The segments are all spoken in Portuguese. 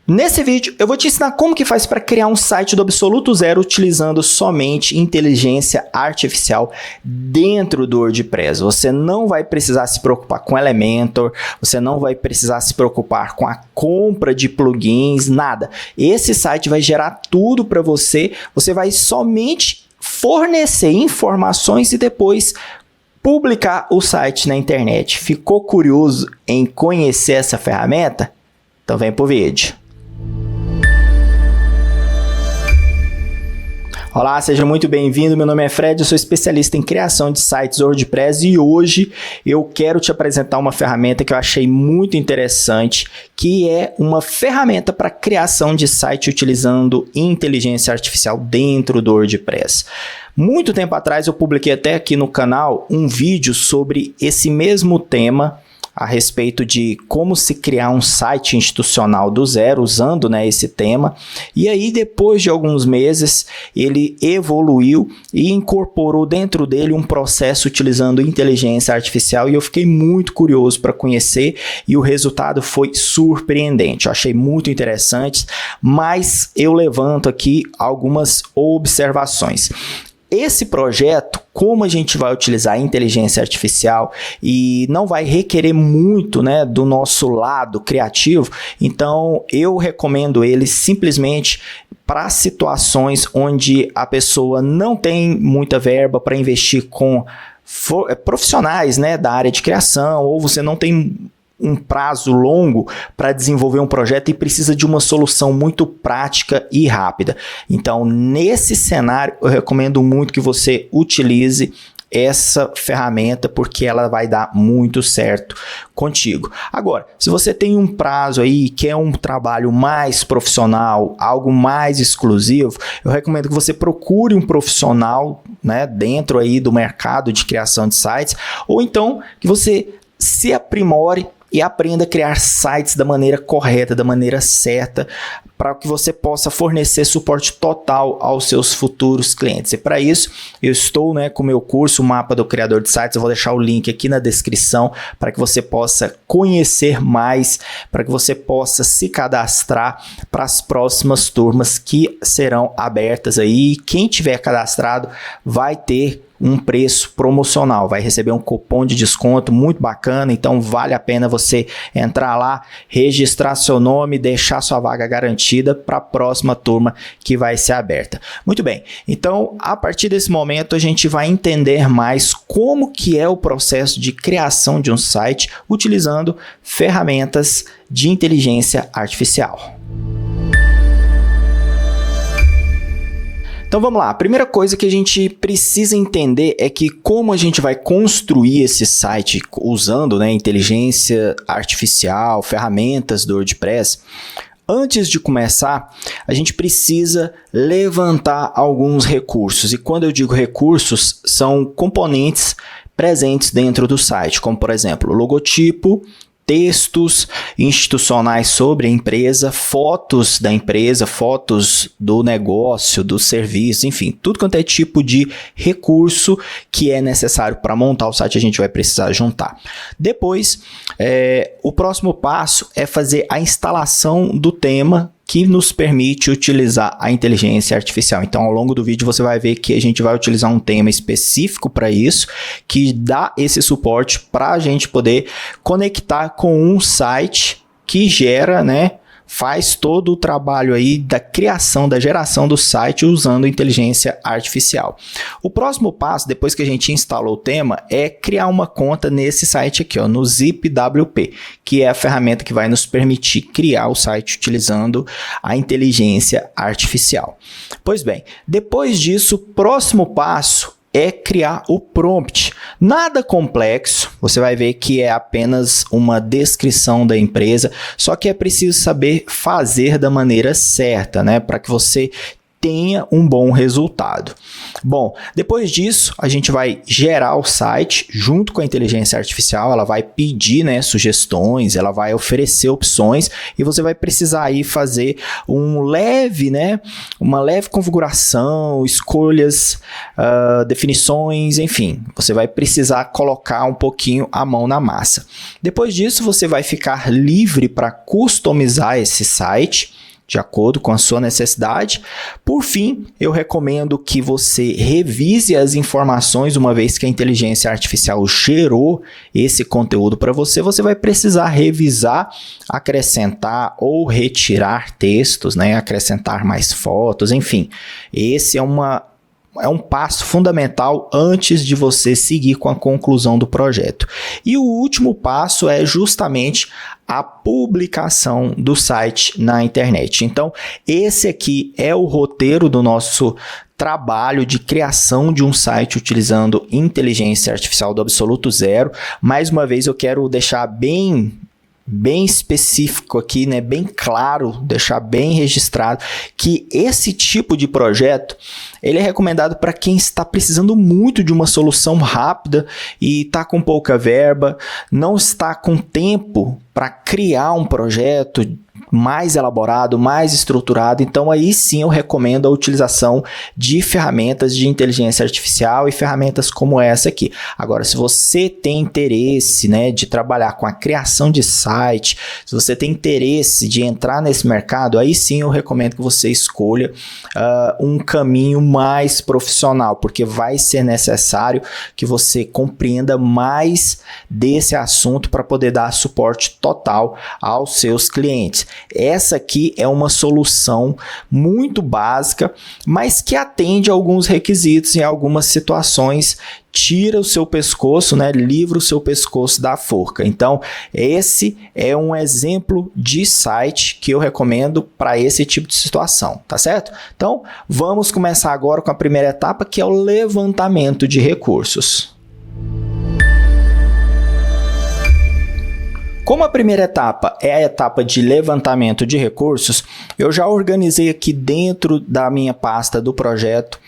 Nesse vídeo eu vou te ensinar como que faz para criar um site do absoluto zero utilizando somente inteligência artificial dentro do WordPress. Você não vai precisar se preocupar com Elementor, você não vai precisar se preocupar com a compra de plugins, nada. Esse site vai gerar tudo para você, você vai somente fornecer informações e depois publicar o site na internet. Ficou curioso em conhecer essa ferramenta? Então vem pro vídeo. Olá, seja muito bem-vindo, meu nome é Fred, eu sou especialista em criação de sites WordPress e hoje eu quero te apresentar uma ferramenta que eu achei muito interessante, que é uma ferramenta para criação de site utilizando inteligência artificial dentro do WordPress. Muito tempo atrás eu publiquei até aqui no canal um vídeo sobre esse mesmo tema, a respeito de como se criar um site institucional do zero, usando, esse tema. E aí, depois de alguns meses, ele evoluiu e incorporou dentro dele um processo utilizando inteligência artificial e eu fiquei muito curioso para conhecer e o resultado foi surpreendente. Eu achei muito interessante, mas eu levanto aqui algumas observações. Esse projeto, como a gente vai utilizar a inteligência artificial e não vai requerer muito, do nosso lado criativo, então eu recomendo ele simplesmente para situações onde a pessoa não tem muita verba para investir com profissionais, da área de criação, ou você não tem um prazo longo para desenvolver um projeto e precisa de uma solução muito prática e rápida. Então, nesse cenário, eu recomendo muito que você utilize essa ferramenta porque ela vai dar muito certo contigo. Agora, se você tem um prazo aí, quer um trabalho mais profissional, algo mais exclusivo, eu recomendo que você procure um profissional, dentro aí do mercado de criação de sites, ou então que você se aprimore e aprenda a criar sites da maneira correta, da maneira certa, para que você possa fornecer suporte total aos seus futuros clientes. E para isso, eu estou com o meu curso, o Mapa do Criador de Sites. Eu vou deixar o link aqui na descrição para que você possa conhecer mais, para que você possa se cadastrar para as próximas turmas que serão abertas aí. Quem tiver cadastrado vai ter um preço promocional, vai receber um cupom de desconto muito bacana, então vale a pena você entrar lá, registrar seu nome, deixar sua vaga garantida para a próxima turma que vai ser aberta. Muito bem, então a partir desse momento a gente vai entender mais como que é o processo de criação de um site utilizando ferramentas de inteligência artificial. Então vamos lá, a primeira coisa que a gente precisa entender é que como a gente vai construir esse site usando inteligência artificial, ferramentas do WordPress, antes de começar, a gente precisa levantar alguns recursos. E quando eu digo recursos, são componentes presentes dentro do site, como por exemplo, logotipo, textos institucionais sobre a empresa, fotos da empresa, fotos do negócio, do serviço, enfim, tudo quanto é tipo de recurso que é necessário para montar o site a gente vai precisar juntar. Depois, o próximo passo é fazer a instalação do tema que nos permite utilizar a inteligência artificial. Então, ao longo do vídeo, você vai ver que a gente vai utilizar um tema específico para isso, que dá esse suporte para a gente poder conectar com um site que gera, faz todo o trabalho aí da criação, da geração do site usando inteligência artificial. O próximo passo, depois que a gente instalou o tema, é criar uma conta nesse site aqui, no ZipWP, que é a ferramenta que vai nos permitir criar o site utilizando a inteligência artificial. Pois bem, depois disso, o próximo passo é criar o prompt. Nada complexo, você vai ver que é apenas uma descrição da empresa, só que é preciso saber fazer da maneira certa, para que você tenha um bom resultado. Bom, depois disso, a gente vai gerar o site junto com a inteligência artificial, ela vai pedir, sugestões, ela vai oferecer opções e você vai precisar aí fazer uma leve configuração, escolhas, definições, enfim, você vai precisar colocar um pouquinho a mão na massa. Depois disso, você vai ficar livre para customizar esse site de acordo com a sua necessidade. Por fim, eu recomendo que você revise as informações, uma vez que a inteligência artificial gerou esse conteúdo para você, você vai precisar revisar, acrescentar ou retirar textos, né? Acrescentar mais fotos, enfim. Esse é um passo fundamental antes de você seguir com a conclusão do projeto. E o último passo é justamente a publicação do site na internet. Então, esse aqui é o roteiro do nosso trabalho de criação de um site utilizando inteligência artificial do absoluto zero. Mais uma vez, eu quero deixar bem específico aqui, né, bem claro, deixar bem registrado que esse tipo de projeto ele é recomendado para quem está precisando muito de uma solução rápida e está com pouca verba, não está com tempo para criar um projeto mais elaborado, mais estruturado. Então aí sim eu recomendo a utilização de ferramentas de inteligência artificial e ferramentas como essa aqui. Agora, se você tem interesse, né, de trabalhar com a criação de site, se você tem interesse de entrar nesse mercado, aí sim eu recomendo que você escolha um caminho mais profissional, porque vai ser necessário que você compreenda mais desse assunto para poder dar suporte total aos seus clientes. Essa aqui é uma solução muito básica, mas que atende a alguns requisitos em algumas situações, tira o seu pescoço, né? Livra o seu pescoço da forca. Então, esse é um exemplo de site que eu recomendo para esse tipo de situação, tá certo? Então, vamos começar agora com a primeira etapa, que é o levantamento de recursos. Como a primeira etapa é a etapa de levantamento de recursos, eu já organizei aqui dentro da minha pasta do projeto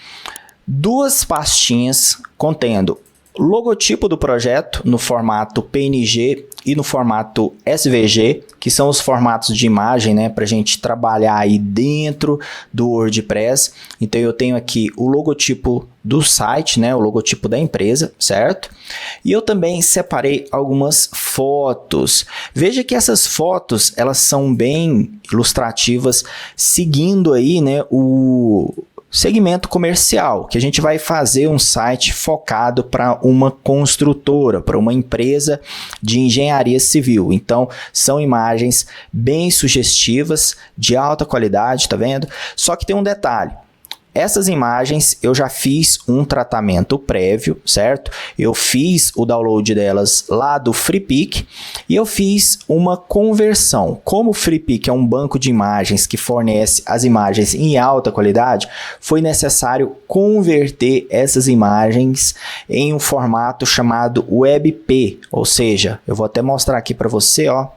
duas pastinhas contendo logotipo do projeto no formato PNG e no formato SVG, que são os formatos de imagem, né, para a gente trabalhar aí dentro do WordPress. Então eu tenho aqui o logotipo do site, né, o logotipo da empresa, certo? E eu também separei algumas fotos. Veja que essas fotos, elas são bem ilustrativas, seguindo aí, né, o segmento comercial, que a gente vai fazer um site focado para uma construtora, para uma empresa de engenharia civil. Então, são imagens bem sugestivas, de alta qualidade, tá vendo? Só que tem um detalhe. Essas imagens eu já fiz um tratamento prévio, certo? Eu fiz o download delas lá do Freepik e eu fiz uma conversão. Como o Freepik é um banco de imagens que fornece as imagens em alta qualidade, foi necessário converter essas imagens em um formato chamado WebP, ou seja, eu vou até mostrar aqui para você, ó.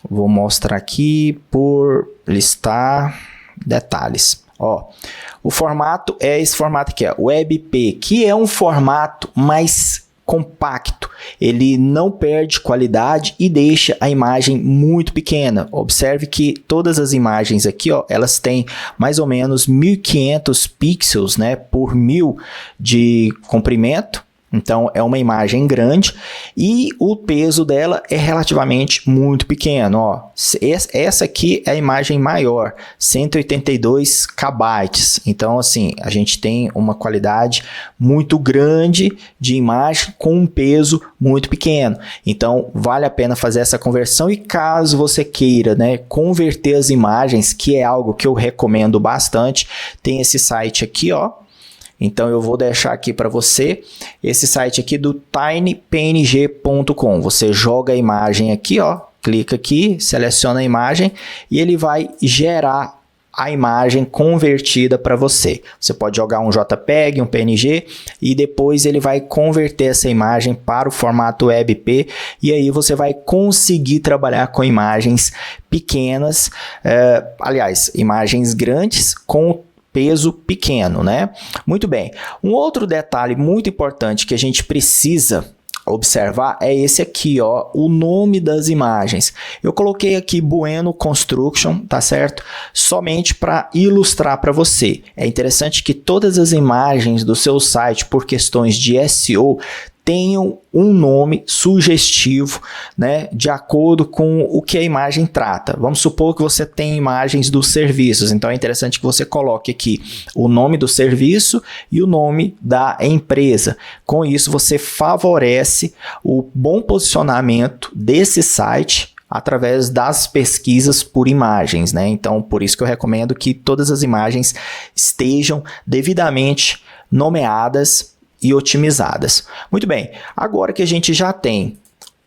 Vou mostrar aqui por listar detalhes. Ó, o formato é esse formato aqui, ó, WebP, que é um formato mais compacto. Ele não perde qualidade e deixa a imagem muito pequena. Observe que todas as imagens aqui, ó, elas têm mais ou menos 1500 pixels, né, por 1000 de comprimento. Então, é uma imagem grande e o peso dela é relativamente muito pequeno. Ó. Essa aqui é a imagem maior, 182 KB. Então, assim, a gente tem uma qualidade muito grande de imagem com um peso muito pequeno. Então, vale a pena fazer essa conversão e caso você queira, né, converter as imagens, que é algo que eu recomendo bastante, tem esse site aqui, ó. Então, eu vou deixar aqui para você esse site aqui do tinypng.com. Você joga a imagem aqui, ó, clica aqui, seleciona a imagem e ele vai gerar a imagem convertida para você. Você pode jogar um JPEG, um PNG e depois ele vai converter essa imagem para o formato WebP e aí você vai conseguir trabalhar com imagens pequenas, aliás, imagens grandes com peso pequeno, né? Muito bem. Um outro detalhe muito importante que a gente precisa observar é esse aqui, ó, o nome das imagens. Eu coloquei aqui Bueno Construction, tá certo? Somente para ilustrar para você. É interessante que todas as imagens do seu site, por questões de SEO, tenham um nome sugestivo, né, de acordo com o que a imagem trata. Vamos supor que você tem imagens dos serviços, então é interessante que você coloque aqui o nome do serviço e o nome da empresa. Com isso, você favorece o bom posicionamento desse site através das pesquisas por imagens, né? Então, por isso que eu recomendo que todas as imagens estejam devidamente nomeadas e otimizadas. Muito bem, agora que a gente já tem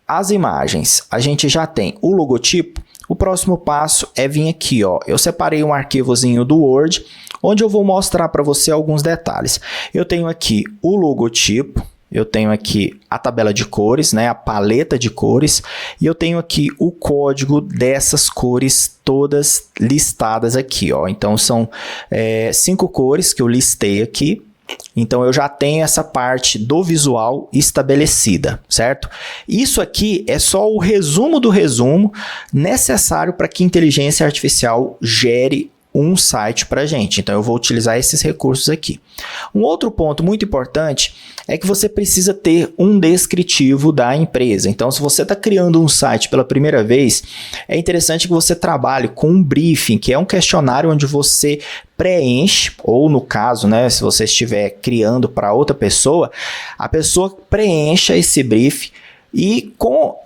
as imagens, a gente já tem o logotipo, o próximo passo é vir aqui, ó. Eu separei um arquivozinho do Word, onde eu vou mostrar para você alguns detalhes. Eu tenho aqui o logotipo, eu tenho aqui a tabela de cores, né, a paleta de cores, e eu tenho aqui o código dessas cores todas listadas aqui, ó. Então, são 5 cores que eu listei aqui. Então, eu já tenho essa parte do visual estabelecida, certo? Isso aqui é só o resumo do resumo necessário para que a inteligência artificial gere um site para a gente. Então, eu vou utilizar esses recursos aqui. Um outro ponto muito importante é que você precisa ter um descritivo da empresa. Então, se você está criando um site pela primeira vez, é interessante que você trabalhe com um briefing, que é um questionário onde você preenche, ou no caso, né, se você estiver criando para outra pessoa, a pessoa preencha esse briefing. E com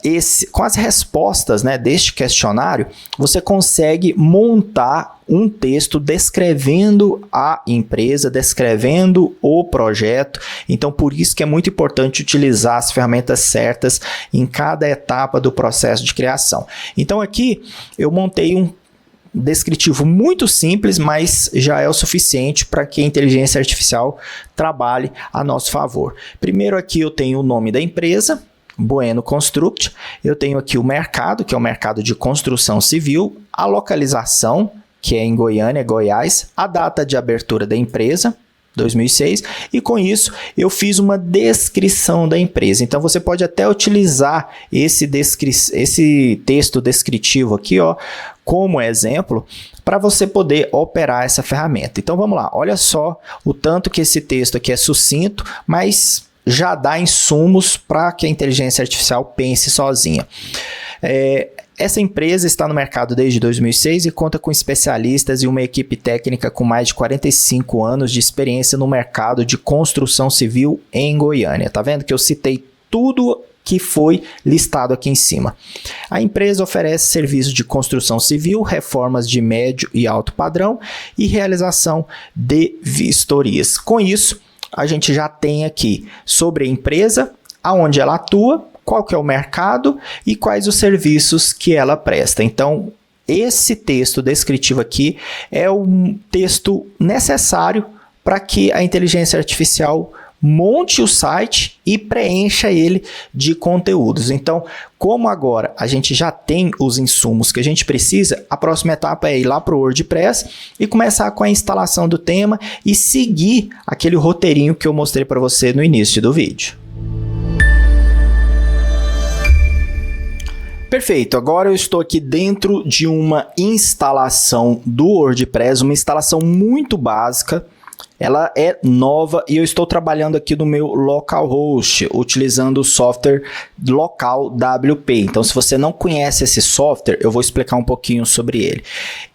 as respostas, né, deste questionário, você consegue montar um texto descrevendo a empresa, descrevendo o projeto. Então, por isso que é muito importante utilizar as ferramentas certas em cada etapa do processo de criação. Então, aqui eu montei um descritivo muito simples, mas já é o suficiente para que a inteligência artificial trabalhe a nosso favor. Primeiro aqui eu tenho o nome da empresa, Bueno Construct. Eu tenho aqui o mercado, que é o mercado de construção civil, a localização, que é em Goiânia, Goiás, a data de abertura da empresa, 2006, e com isso eu fiz uma descrição da empresa. Então você pode até utilizar esse texto descritivo aqui, ó, como exemplo, para você poder operar essa ferramenta. Então vamos lá, olha só o tanto que esse texto aqui é sucinto, mas já dá insumos para que a inteligência artificial pense sozinha. Essa empresa está no mercado desde 2006 e conta com especialistas e uma equipe técnica com mais de 45 anos de experiência no mercado de construção civil em Goiânia. Tá vendo que eu citei tudo que foi listado aqui em cima. A empresa oferece serviços de construção civil, reformas de médio e alto padrão e realização de vistorias. Com isso, a gente já tem aqui sobre a empresa, aonde ela atua, qual que é o mercado e quais os serviços que ela presta. Então, esse texto descritivo aqui é um texto necessário para que a inteligência artificial monte o site e preencha ele de conteúdos. Então, como agora a gente já tem os insumos que a gente precisa, a próxima etapa é ir lá para o WordPress e começar com a instalação do tema e seguir aquele roteirinho que eu mostrei para você no início do vídeo. Perfeito, agora eu estou aqui dentro de uma instalação do WordPress, uma instalação muito básica. Ela é nova e eu estou trabalhando aqui no meu localhost, utilizando o software local WP. Então, se você não conhece esse software, eu vou explicar um pouquinho sobre ele.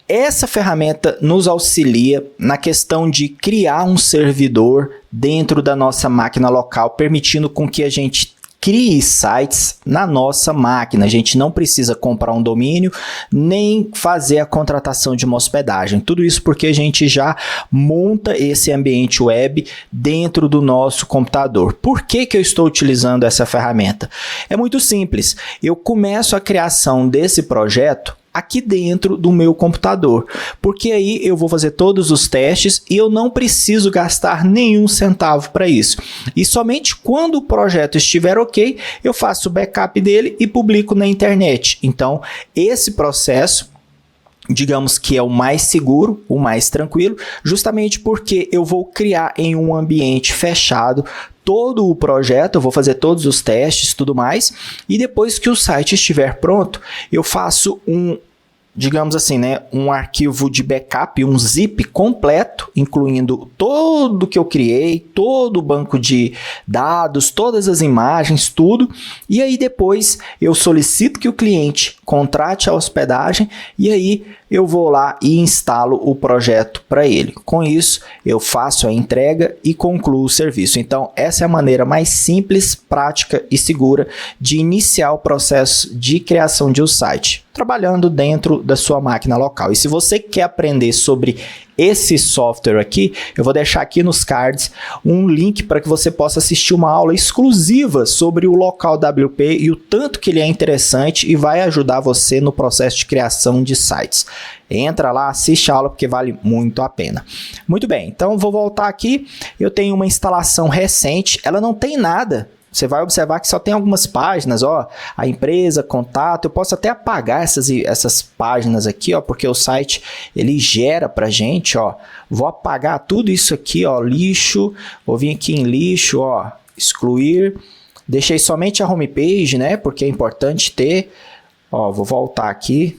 Essa ferramenta nos auxilia na questão de criar um servidor dentro da nossa máquina local, permitindo com que a gente crie sites na nossa máquina. A gente não precisa comprar um domínio, nem fazer a contratação de uma hospedagem. Tudo isso porque a gente já monta esse ambiente web dentro do nosso computador. Por que que eu estou utilizando essa ferramenta? É muito simples. Eu começo a criação desse projeto aqui dentro do meu computador, porque aí eu vou fazer todos os testes e eu não preciso gastar nenhum centavo para isso. E somente quando o projeto estiver ok, eu faço o backup dele e publico na internet. Então, esse processo, digamos que é o mais seguro, o mais tranquilo, justamente porque eu vou criar em um ambiente fechado todo o projeto, eu vou fazer todos os testes e tudo mais, e depois que o site estiver pronto, eu faço um digamos assim, né, um arquivo de backup, um zip completo, incluindo tudo que eu criei, todo o banco de dados, todas as imagens, tudo. E aí depois eu solicito que o cliente contrate a hospedagem e aí eu vou lá e instalo o projeto para ele. Com isso, eu faço a entrega e concluo o serviço. Então, essa é a maneira mais simples, prática e segura de iniciar o processo de criação de um site, trabalhando dentro da sua máquina local. E se você quer aprender sobre esse software aqui, eu vou deixar aqui nos cards um link para que você possa assistir uma aula exclusiva sobre o Local WP e o tanto que ele é interessante e vai ajudar você no processo de criação de sites. Entra lá, assiste a aula porque vale muito a pena. Muito bem, então vou voltar aqui. Eu tenho uma instalação recente, ela não tem nada. Você vai observar que só tem algumas páginas, ó, a empresa, contato. Eu posso até apagar essas páginas aqui, ó, porque o site ele gera pra gente, ó. Vou apagar tudo isso aqui, ó, lixo. Vou vir aqui em lixo, ó, excluir. Deixei somente a homepage, né, porque é importante ter. Ó, vou voltar aqui.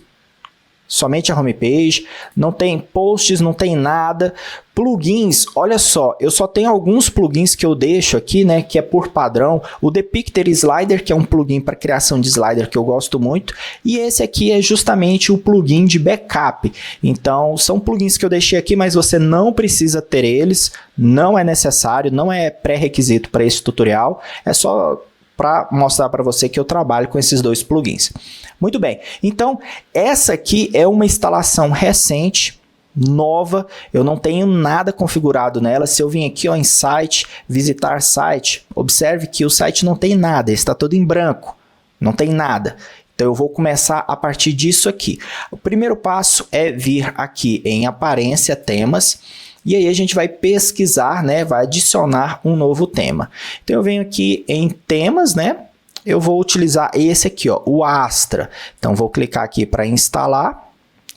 Somente a homepage, não tem posts, não tem nada. Plugins, olha só, eu só tenho alguns plugins que eu deixo aqui, né, que é por padrão. O Depicter Slider, que é um plugin para criação de slider que eu gosto muito. E esse aqui é justamente o plugin de backup. Então, são plugins que eu deixei aqui, mas você não precisa ter eles. Não é necessário, não é pré-requisito para esse tutorial. É só para mostrar para você que eu trabalho com esses dois plugins. Muito bem, então essa aqui é uma instalação recente, nova, eu não tenho nada configurado nela. Se eu vim aqui ó, em site, visitar site, observe que o site não tem nada, está todo em branco, não tem nada. Então eu vou começar a partir disso aqui. O primeiro passo é vir aqui em aparência, temas, e aí a gente vai pesquisar, né, vai adicionar um novo tema. Então eu venho aqui em temas, né, eu vou utilizar esse aqui, ó, o Astra. Então vou clicar aqui para instalar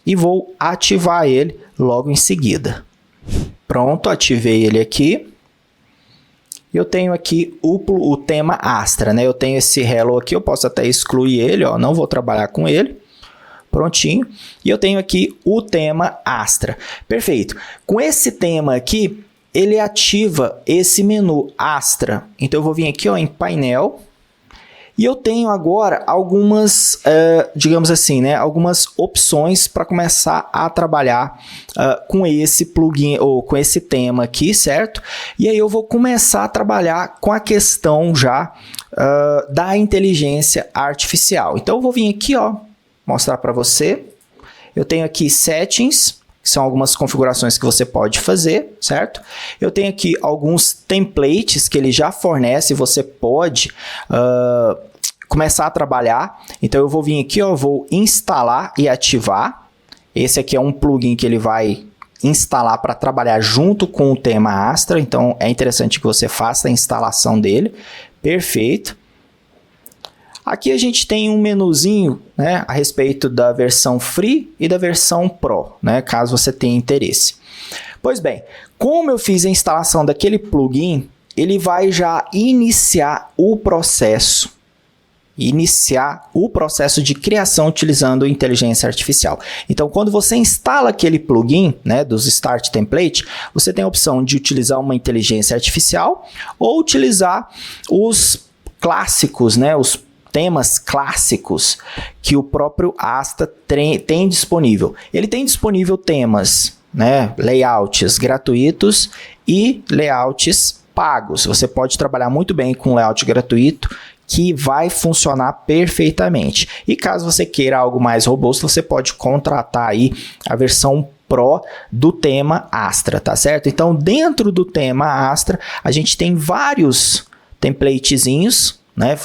e vou ativar ele logo em seguida. Pronto, ativei ele aqui. Eu tenho aqui o tema Astra, né, eu tenho esse Hello aqui, eu posso até excluir ele, ó, não vou trabalhar com ele. Prontinho. E eu tenho aqui o tema Astra. Perfeito. Com esse tema aqui, ele ativa esse menu Astra. Então, eu vou vir aqui ó, em painel. E eu tenho agora algumas, digamos assim, né, algumas opções para começar a trabalhar com esse plugin ou com esse tema aqui, certo? E aí eu vou começar a trabalhar com a questão já da inteligência artificial. Então, eu vou vir aqui, ó, mostrar para você. Eu tenho aqui settings, que são algumas configurações que você pode fazer, certo? Eu tenho aqui alguns templates que ele já fornece, você pode começar a trabalhar. Então eu vou vir aqui, ó, vou instalar e ativar. Esse aqui é um plugin que ele vai instalar para trabalhar junto com o tema Astra, então é interessante que você faça a instalação dele. Perfeito. Aqui a gente tem um menuzinho, né, a respeito da versão Free e da versão Pro, né, caso você tenha interesse. Pois bem, como eu fiz a instalação daquele plugin, ele vai já iniciar o processo de criação utilizando inteligência artificial. Então, quando você instala aquele plugin, né, dos Start Template, você tem a opção de utilizar uma inteligência artificial ou utilizar os clássicos, né, os temas clássicos que o próprio Astra tem disponível. Ele tem disponível temas, né, layouts gratuitos e layouts pagos. Você pode trabalhar muito bem com layout gratuito, que vai funcionar perfeitamente. E caso você queira algo mais robusto, você pode contratar aí a versão Pro do tema Astra, tá certo? Então, dentro do tema Astra, a gente tem vários templatezinhos, né,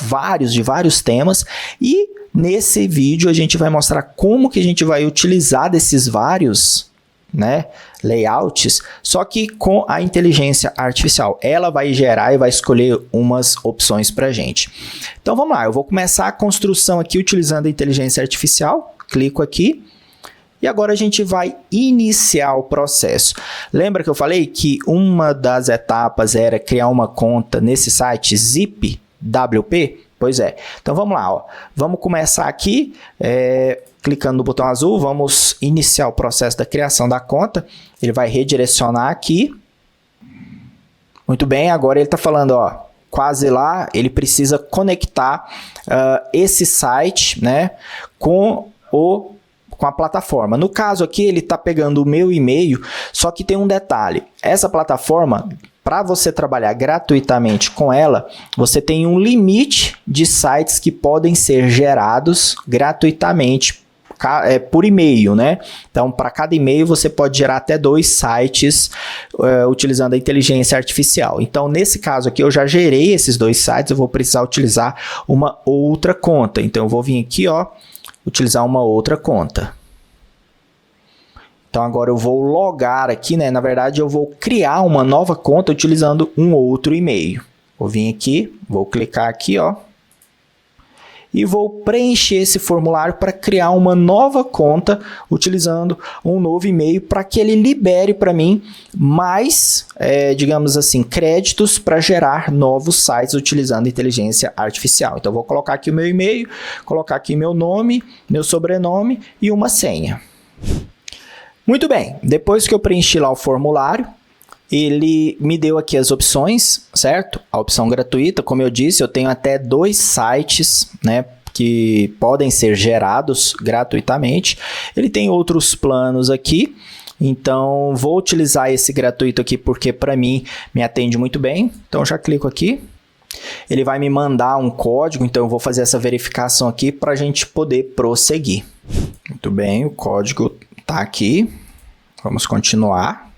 de vários temas, e nesse vídeo a gente vai mostrar como que a gente vai utilizar desses vários, né, layouts, só que com a inteligência artificial. Ela vai gerar e vai escolher umas opções para a gente. Então vamos lá, eu vou começar a construção aqui utilizando a inteligência artificial, clico aqui, e agora a gente vai iniciar o processo. Lembra que eu falei que uma das etapas era criar uma conta nesse site Zip WP? Pois é. Então vamos lá, ó. Vamos começar aqui, clicando no botão azul, vamos iniciar o processo da criação da conta. Ele vai redirecionar aqui. Muito bem, agora ele está falando, ó, quase lá, ele precisa conectar esse site, né, com a plataforma. No caso aqui, ele está pegando o meu e-mail, só que tem um detalhe. Essa plataforma, para você trabalhar gratuitamente com ela, você tem um limite de sites que podem ser gerados gratuitamente por e-mail, né? Então, para cada e-mail, você pode gerar até 2 sites utilizando a inteligência artificial. Então, nesse caso aqui, eu já gerei esses 2 sites, eu vou precisar utilizar uma outra conta. Então, eu vou vir aqui, ó, utilizar uma outra conta. Então, agora eu vou logar aqui, né? Na verdade, eu vou criar uma nova conta utilizando um outro e-mail. Vou vir aqui, vou clicar aqui, ó. E vou preencher esse formulário para criar uma nova conta utilizando um novo e-mail para que ele libere para mim mais, digamos assim, créditos para gerar novos sites utilizando inteligência artificial. Então, eu vou colocar aqui o meu e-mail, colocar aqui meu nome, meu sobrenome e uma senha. Muito bem, depois que eu preenchi lá o formulário, ele me deu aqui as opções, certo? A opção gratuita, como eu disse, eu tenho até 2 sites, né, que podem ser gerados gratuitamente. Ele tem outros planos aqui, então vou utilizar esse gratuito aqui porque para mim me atende muito bem. Então já clico aqui. Ele vai me mandar um código, então eu vou fazer essa verificação aqui para a gente poder prosseguir. Muito bem, o código está aqui. Vamos continuar.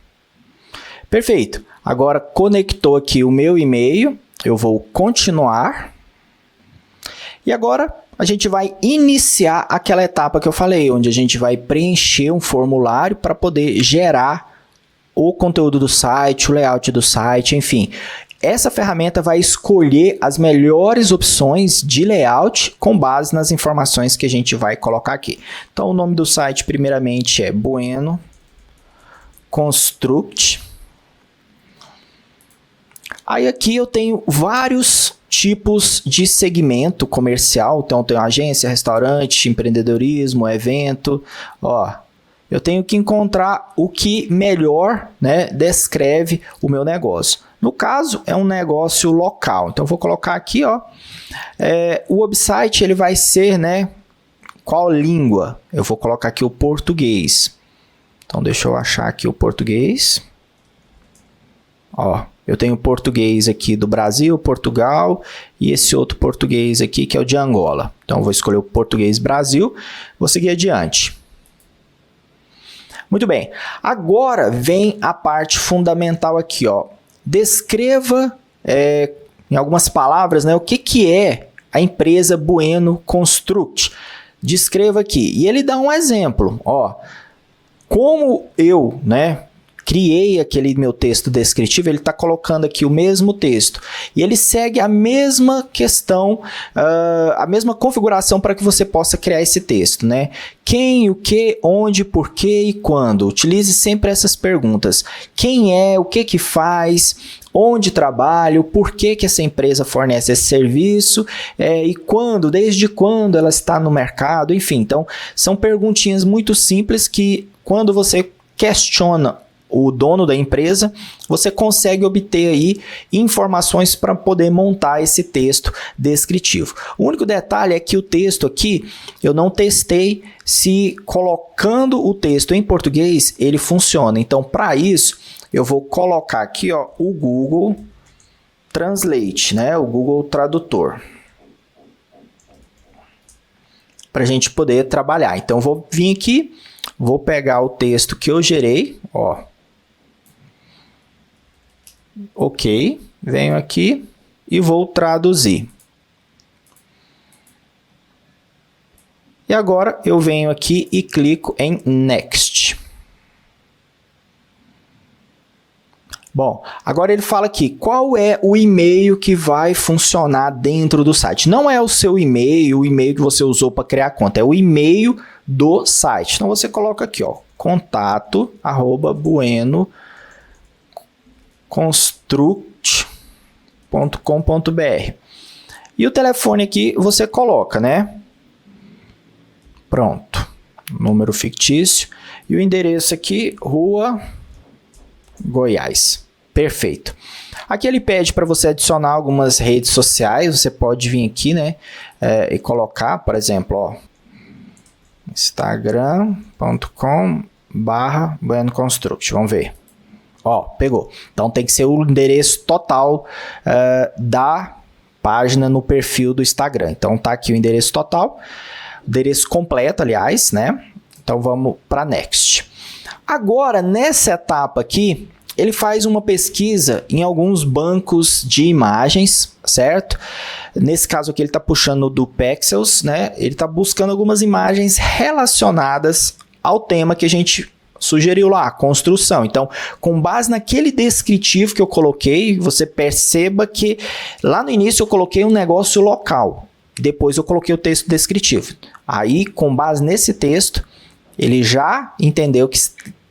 Perfeito. Agora conectou aqui o meu e-mail. Eu vou continuar. E agora a gente vai iniciar aquela etapa que eu falei, onde a gente vai preencher um formulário para poder gerar o conteúdo do site, o layout do site, enfim. Essa ferramenta vai escolher as melhores opções de layout com base nas informações que a gente vai colocar aqui. Então, o nome do site, primeiramente, é Bueno Construct. Aí aqui eu tenho vários tipos de segmento comercial. Então, eu tenho agência, restaurante, empreendedorismo, evento. Ó, eu tenho que encontrar o que melhor, né, descreve o meu negócio. No caso, é um negócio local. Então, eu vou colocar aqui, ó, o website ele vai ser, né, qual língua? Eu vou colocar aqui o português. Então, deixa eu achar aqui o português. Ó, eu tenho português aqui do Brasil, Portugal, e esse outro português aqui que é o de Angola. Então, eu vou escolher o português Brasil, vou seguir adiante. Muito bem, agora vem a parte fundamental aqui, ó. Descreva, em algumas palavras, né, o que é a empresa Bueno Construct. Descreva aqui. E ele dá um exemplo, ó. Como eu, né, criei aquele meu texto descritivo, ele está colocando aqui o mesmo texto. E ele segue a mesma questão, a mesma configuração para que você possa criar esse texto, né? Quem, o que, onde, porquê e quando. Utilize sempre essas perguntas. Quem é, o que faz, onde trabalho, por que essa empresa fornece esse serviço e quando, desde quando ela está no mercado, enfim. Então, são perguntinhas muito simples que quando você questiona o dono da empresa, você consegue obter aí informações para poder montar esse texto descritivo. O único detalhe é que o texto aqui, eu não testei se colocando o texto em português, ele funciona. Então, para isso, eu vou colocar aqui, ó, o Google Translate, né? O Google Tradutor. Para a gente poder trabalhar. Então, eu vou vir aqui, vou pegar o texto que eu gerei, ó. Ok, venho aqui e vou traduzir. E agora eu venho aqui e clico em Next. Bom, agora ele fala aqui, qual é o e-mail que vai funcionar dentro do site? Não é o seu e-mail, o e-mail que você usou para criar a conta, é o e-mail do site. Então você coloca aqui, ó, contato@buenoconstruct.com.br. E o telefone aqui você coloca, né? Pronto. Número fictício. E o endereço aqui, Rua Goiás. Perfeito. Aqui ele pede para você adicionar algumas redes sociais. Você pode vir aqui, né? E colocar, por exemplo, ó, instagram.com/Bueno Construct. Vamos ver. Ó, pegou. Então tem que ser o endereço total da página no perfil do Instagram. Então tá aqui o endereço total, endereço completo, aliás, né? Então vamos para Next. Agora, nessa etapa aqui, ele faz uma pesquisa em alguns bancos de imagens, certo? Nesse caso aqui ele está puxando do Pexels, né? Ele está buscando algumas imagens relacionadas ao tema que a gente sugeriu lá, construção. Então, com base naquele descritivo que eu coloquei, você perceba que lá no início eu coloquei um negócio local. Depois eu coloquei o texto descritivo. Aí, com base nesse texto, ele já entendeu que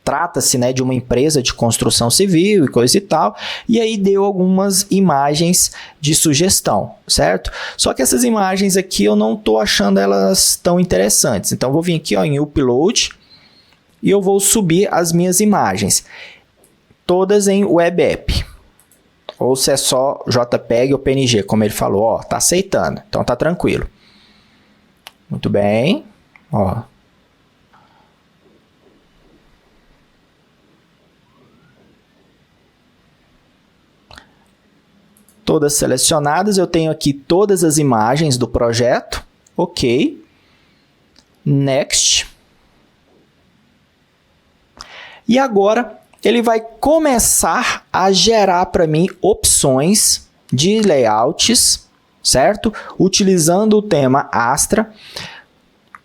trata-se, né, de uma empresa de construção civil e coisa e tal, e aí deu algumas imagens de sugestão, certo? Só que essas imagens aqui eu não estou achando elas tão interessantes. Então, eu vou vir aqui ó, em Upload, e eu vou subir as minhas imagens, todas em Web App, ou se é só JPEG ou PNG, como ele falou, ó, tá aceitando, então tá tranquilo. Muito bem, ó. Todas selecionadas, eu tenho aqui todas as imagens do projeto, ok, Next. E agora, ele vai começar a gerar para mim opções de layouts, certo? Utilizando o tema Astra,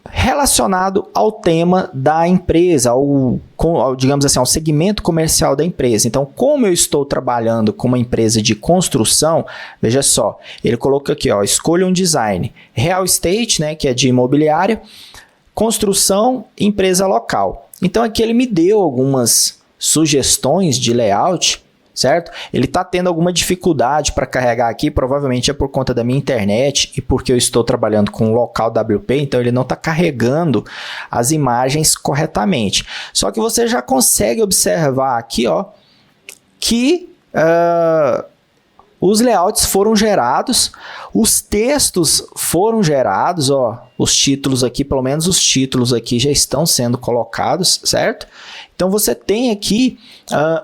relacionado ao tema da empresa, digamos assim, ao segmento comercial da empresa. Então, como eu estou trabalhando com uma empresa de construção, veja só, ele colocou aqui, ó, escolha um design, real estate, né, que é de imobiliária, construção, empresa local. Então, aqui ele me deu algumas sugestões de layout, certo? Ele está tendo alguma dificuldade para carregar aqui, provavelmente é por conta da minha internet e porque eu estou trabalhando com local WP, então ele não está carregando as imagens corretamente. Só que você já consegue observar aqui, ó, que os layouts foram gerados, os textos foram gerados, ó, os títulos aqui, pelo menos os títulos aqui já estão sendo colocados, certo? Então você tem aqui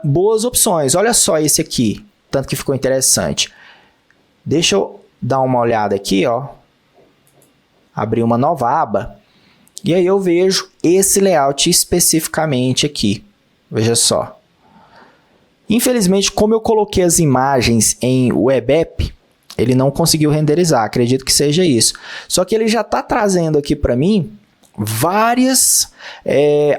boas opções. Olha só esse aqui, tanto que ficou interessante. Deixa eu dar uma olhada aqui, ó. Abrir uma nova aba. E aí eu vejo esse layout especificamente aqui. Veja só. Infelizmente, como eu coloquei as imagens em Web App, ele não conseguiu renderizar, acredito que seja isso. Só que ele já está trazendo aqui para mim várias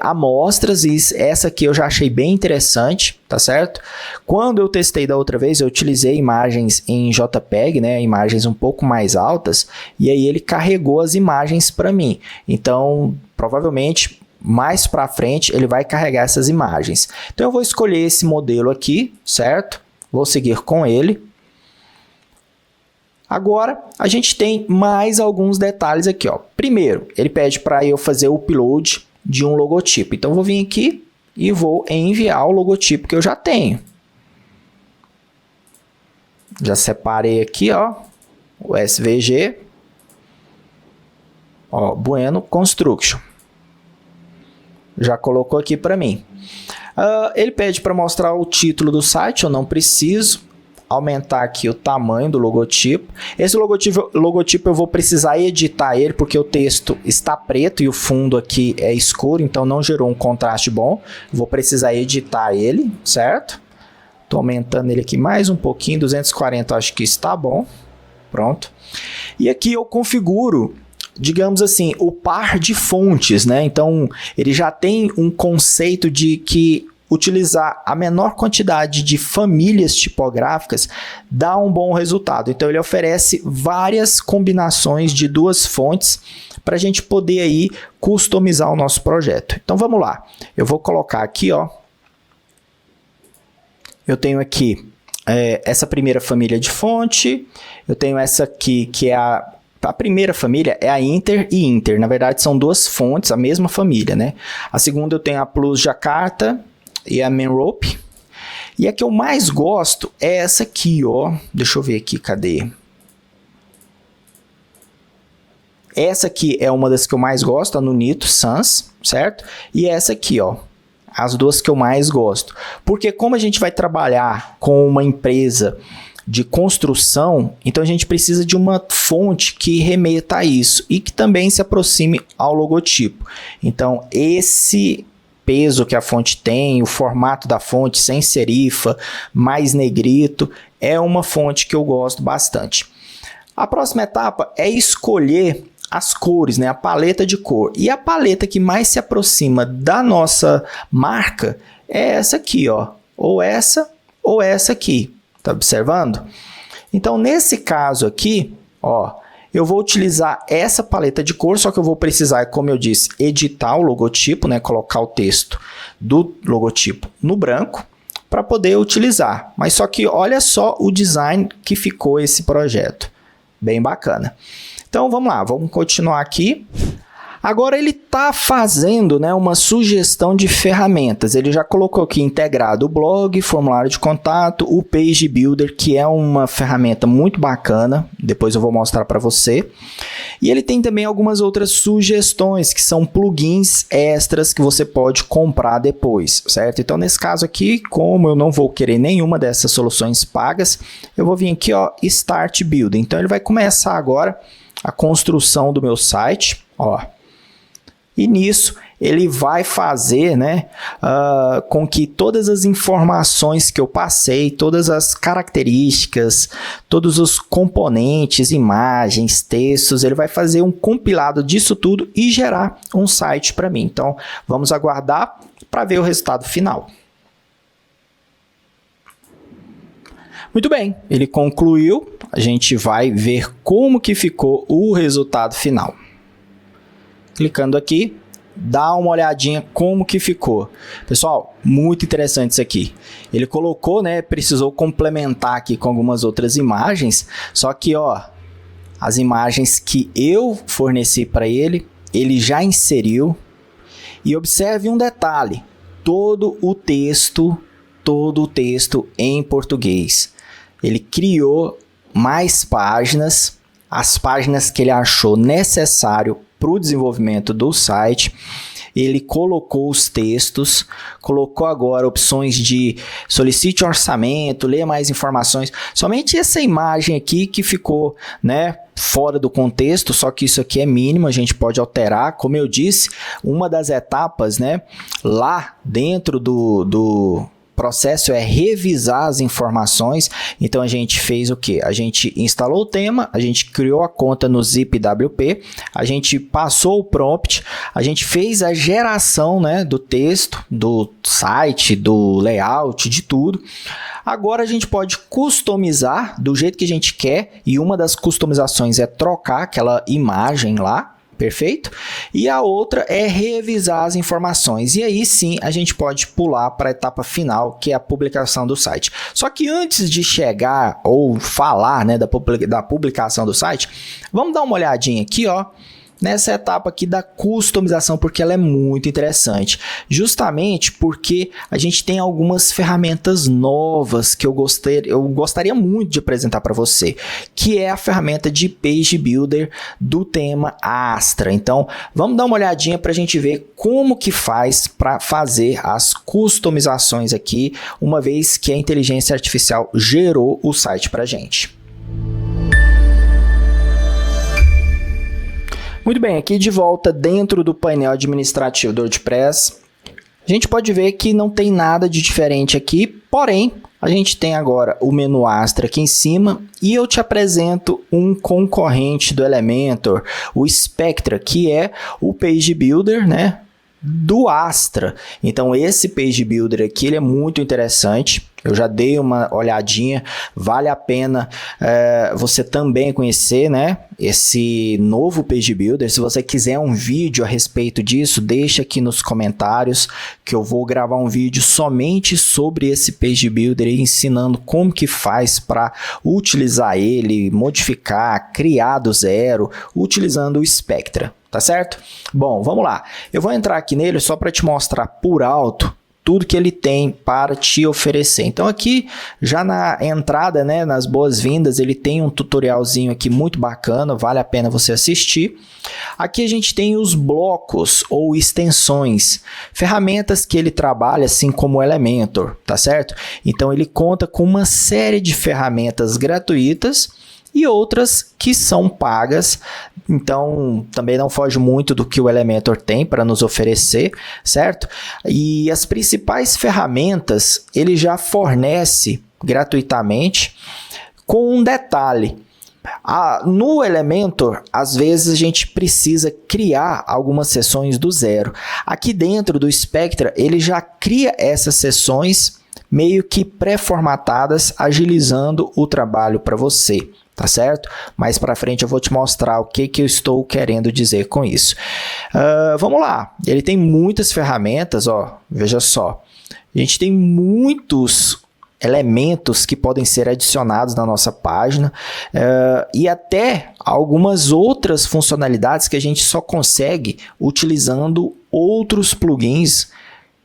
amostras, e essa aqui eu já achei bem interessante, tá certo? Quando eu testei da outra vez, eu utilizei imagens em JPEG, né, imagens um pouco mais altas, e aí ele carregou as imagens para mim. Então, provavelmente, mais para frente, ele vai carregar essas imagens. Então, eu vou escolher esse modelo aqui, certo? Vou seguir com ele. Agora, a gente tem mais alguns detalhes aqui, ó. Primeiro, ele pede para eu fazer o upload de um logotipo. Então, eu vou vir aqui e vou enviar o logotipo que eu já tenho. Já separei aqui, ó, o SVG, ó, Bueno Construction. Já colocou aqui para mim. Ele pede para mostrar o título do site, eu não preciso. Aumentar aqui o tamanho do logotipo. Esse logotipo eu vou precisar editar ele, porque o texto está preto e o fundo aqui é escuro, então não gerou um contraste bom. Vou precisar editar ele, certo? Estou aumentando ele aqui mais um pouquinho, 240 acho que está bom. Pronto. E aqui eu configuro, digamos assim, o par de fontes, né? Então, ele já tem um conceito de que utilizar a menor quantidade de famílias tipográficas dá um bom resultado. Então, ele oferece várias combinações de duas fontes para a gente poder aí customizar o nosso projeto. Então, vamos lá. Eu vou colocar aqui, ó. Eu tenho aqui essa primeira família de fonte, eu tenho essa aqui que é a primeira família é a Inter e Inter, na verdade são duas fontes, a mesma família, né? A segunda eu tenho a Plus Jakarta e a Menrope, e a que eu mais gosto é essa aqui, ó, deixa eu ver aqui, cadê? Essa aqui é uma das que eu mais gosto, a Nunito Sans, certo? E essa aqui, ó, as duas que eu mais gosto. Porque como a gente vai trabalhar com uma empresa de construção, então a gente precisa de uma fonte que remeta a isso e que também se aproxime ao logotipo. Então, esse peso que a fonte tem, o formato da fonte sem serifa, mais negrito, é uma fonte que eu gosto bastante. A próxima etapa é escolher as cores, né? A paleta de cor. E a paleta que mais se aproxima da nossa marca é essa aqui, ó. Ou essa aqui. Tá observando? Então, nesse caso aqui, ó, eu vou utilizar essa paleta de cor, só que eu vou precisar, como eu disse, editar o logotipo, né? Colocar o texto do logotipo no branco para poder utilizar. Mas só que olha só o design que ficou esse projeto. Bem bacana. Então, vamos lá, vamos continuar aqui. Agora, ele está fazendo, né, uma sugestão de ferramentas. Ele já colocou aqui integrado o blog, formulário de contato, o Page Builder, que é uma ferramenta muito bacana. Depois eu vou mostrar para você. E ele tem também algumas outras sugestões, que são plugins extras que você pode comprar depois, certo? Então, nesse caso aqui, como eu não vou querer nenhuma dessas soluções pagas, eu vou vir aqui, ó, Start Build. Então, ele vai começar agora a construção do meu site, ó. E nisso ele vai fazer, né, com que todas as informações que eu passei, todas as características, todos os componentes, imagens, textos, ele vai fazer um compilado disso tudo e gerar um site para mim. Então, vamos aguardar para ver o resultado final. Muito bem, ele concluiu. A gente vai ver como que ficou o resultado final. Clicando aqui, dá uma olhadinha como que ficou. Pessoal, muito interessante isso aqui. Ele colocou, né, precisou complementar aqui com algumas outras imagens, só que, ó, as imagens que eu forneci para ele, ele já inseriu. E observe um detalhe, todo o texto em português. Ele criou mais páginas, as páginas que ele achou necessário para o desenvolvimento do site. Ele colocou os textos, colocou agora opções de solicite um orçamento, leia mais informações. Somente essa imagem aqui que ficou, né, fora do contexto, só que isso aqui é mínimo, a gente pode alterar. Como eu disse, uma das etapas, né, lá dentro do processo é revisar as informações. Então a gente fez o que? A gente instalou o tema, a gente criou a conta no ZipWP, a gente passou o prompt, a gente fez a geração, né, do texto, do site, do layout, de tudo. Agora a gente pode customizar do jeito que a gente quer, e uma das customizações é trocar aquela imagem lá. Perfeito? E a outra é revisar as informações. E aí sim a gente pode pular para a etapa final, que é a publicação do site. Só que antes de chegar ou falar, né, da publicação do site, vamos dar uma olhadinha aqui, ó, nessa etapa aqui da customização, porque ela é muito interessante. Justamente porque a gente tem algumas ferramentas novas que eu gostaria muito de apresentar para você, que é a ferramenta de Page Builder do tema Astra. Então, vamos dar uma olhadinha para a gente ver como que faz para fazer as customizações aqui, uma vez que a inteligência artificial gerou o site para a gente. Muito bem, aqui de volta dentro do painel administrativo do WordPress, a gente pode ver que não tem nada de diferente aqui, porém, a gente tem agora o menu Astra aqui em cima e eu te apresento um concorrente do Elementor, o Spectra, que é o Page Builder, né, do Astra. Então, esse Page Builder aqui ele é muito interessante. Eu já dei uma olhadinha, vale a pena você também conhecer, né, esse novo Page Builder. Se você quiser um vídeo a respeito disso, deixa aqui nos comentários que eu vou gravar um vídeo somente sobre esse Page Builder, ensinando como que faz para utilizar ele, modificar, criar do zero, utilizando o Spectra, tá certo? Bom, vamos lá. Eu vou entrar aqui nele só para te mostrar por alto tudo que ele tem para te oferecer. Então aqui, já na entrada, né, nas boas-vindas, ele tem um tutorialzinho aqui muito bacana, vale a pena você assistir. Aqui a gente tem os blocos ou extensões, ferramentas que ele trabalha assim como o Elementor, tá certo? Então ele conta com uma série de ferramentas gratuitas e outras que são pagas, então também não foge muito do que o Elementor tem para nos oferecer, certo? E as principais ferramentas ele já fornece gratuitamente, com um detalhe. No Elementor, às vezes a gente precisa criar algumas seções do zero. Aqui dentro do Spectra, ele já cria essas seções meio que pré-formatadas, agilizando o trabalho para você. Tá certo? Mais para frente eu vou te mostrar o que eu estou querendo dizer com isso. Vamos lá. Ele tem muitas ferramentas, ó. Veja só. A gente tem muitos elementos que podem ser adicionados na nossa página e até algumas outras funcionalidades que a gente só consegue utilizando outros plugins.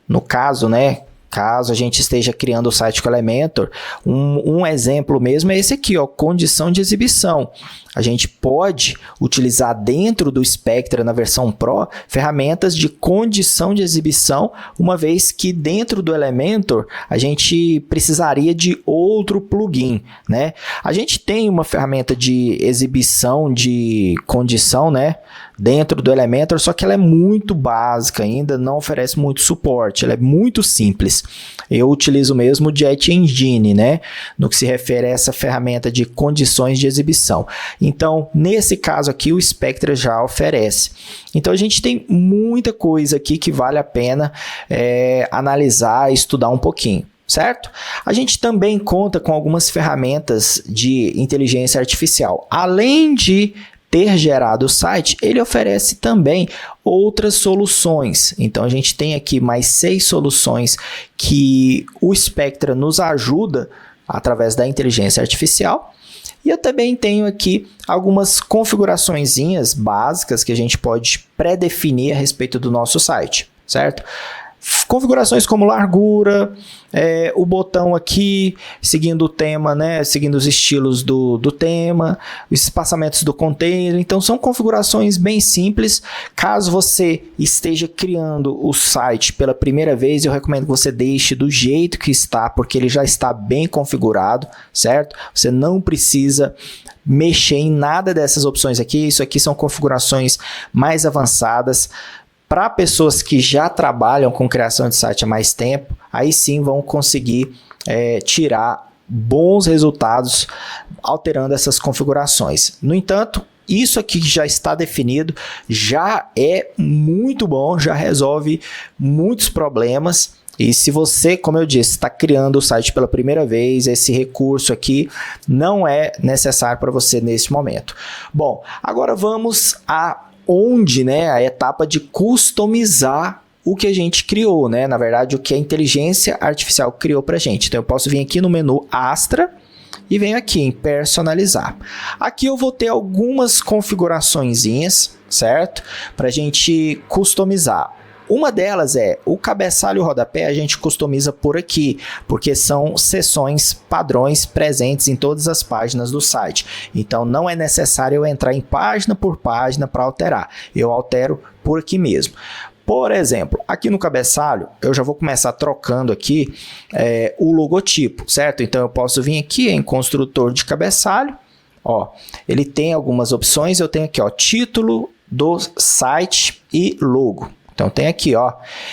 No caso, né? Caso a gente esteja criando o site com o Elementor, um exemplo mesmo é esse aqui, ó, condição de exibição. A gente pode utilizar dentro do Spectra, na versão Pro, ferramentas de condição de exibição, uma vez que dentro do Elementor a gente precisaria de outro plugin, né? A gente tem uma ferramenta de exibição de condição, né, dentro do Elementor, só que ela é muito básica ainda, não oferece muito suporte, ela é muito simples. Eu utilizo mesmo o Jet Engine, né, no que se refere a essa ferramenta de condições de exibição. Então, nesse caso aqui, o Spectra já oferece. Então, a gente tem muita coisa aqui que vale a pena analisar e estudar um pouquinho. Certo? A gente também conta com algumas ferramentas de inteligência artificial. Além de ter gerado o site, ele oferece também outras soluções. Então, a gente tem aqui mais 6 soluções que o Spectra nos ajuda através da inteligência artificial. E eu também tenho aqui algumas configuraçõezinhas básicas que a gente pode pré-definir a respeito do nosso site, certo? Configurações como largura, o botão aqui, seguindo o tema, né, seguindo os estilos do tema, os espaçamentos do container. Então, são configurações bem simples. Caso você esteja criando o site pela primeira vez, eu recomendo que você deixe do jeito que está, porque ele já está bem configurado, certo? Você não precisa mexer em nada dessas opções aqui. Isso aqui são configurações mais avançadas. Para pessoas que já trabalham com criação de site há mais tempo, aí sim vão conseguir tirar bons resultados alterando essas configurações. No entanto, isso aqui que já está definido já é muito bom, já resolve muitos problemas. E se você, como eu disse, está criando o site pela primeira vez, esse recurso aqui não é necessário para você nesse momento. Bom, agora vamos né, a etapa de customizar o que a gente criou, né? Na verdade, o que a inteligência artificial criou para a gente. Então, eu posso vir aqui no menu Astra e venho aqui em personalizar. Aqui eu vou ter algumas configuraçõezinhas, certo? Para a gente customizar. Uma delas é o cabeçalho e o rodapé, a gente customiza por aqui, porque são seções padrões presentes em todas as páginas do site. Então, não é necessário eu entrar em página por página para alterar. Eu altero por aqui mesmo. Por exemplo, aqui no cabeçalho, eu já vou começar trocando aqui o logotipo, certo? Então, eu posso vir aqui em construtor de cabeçalho. Ó, ele tem algumas opções, eu tenho aqui, ó, título do site e logo. Então, tem aqui, ó,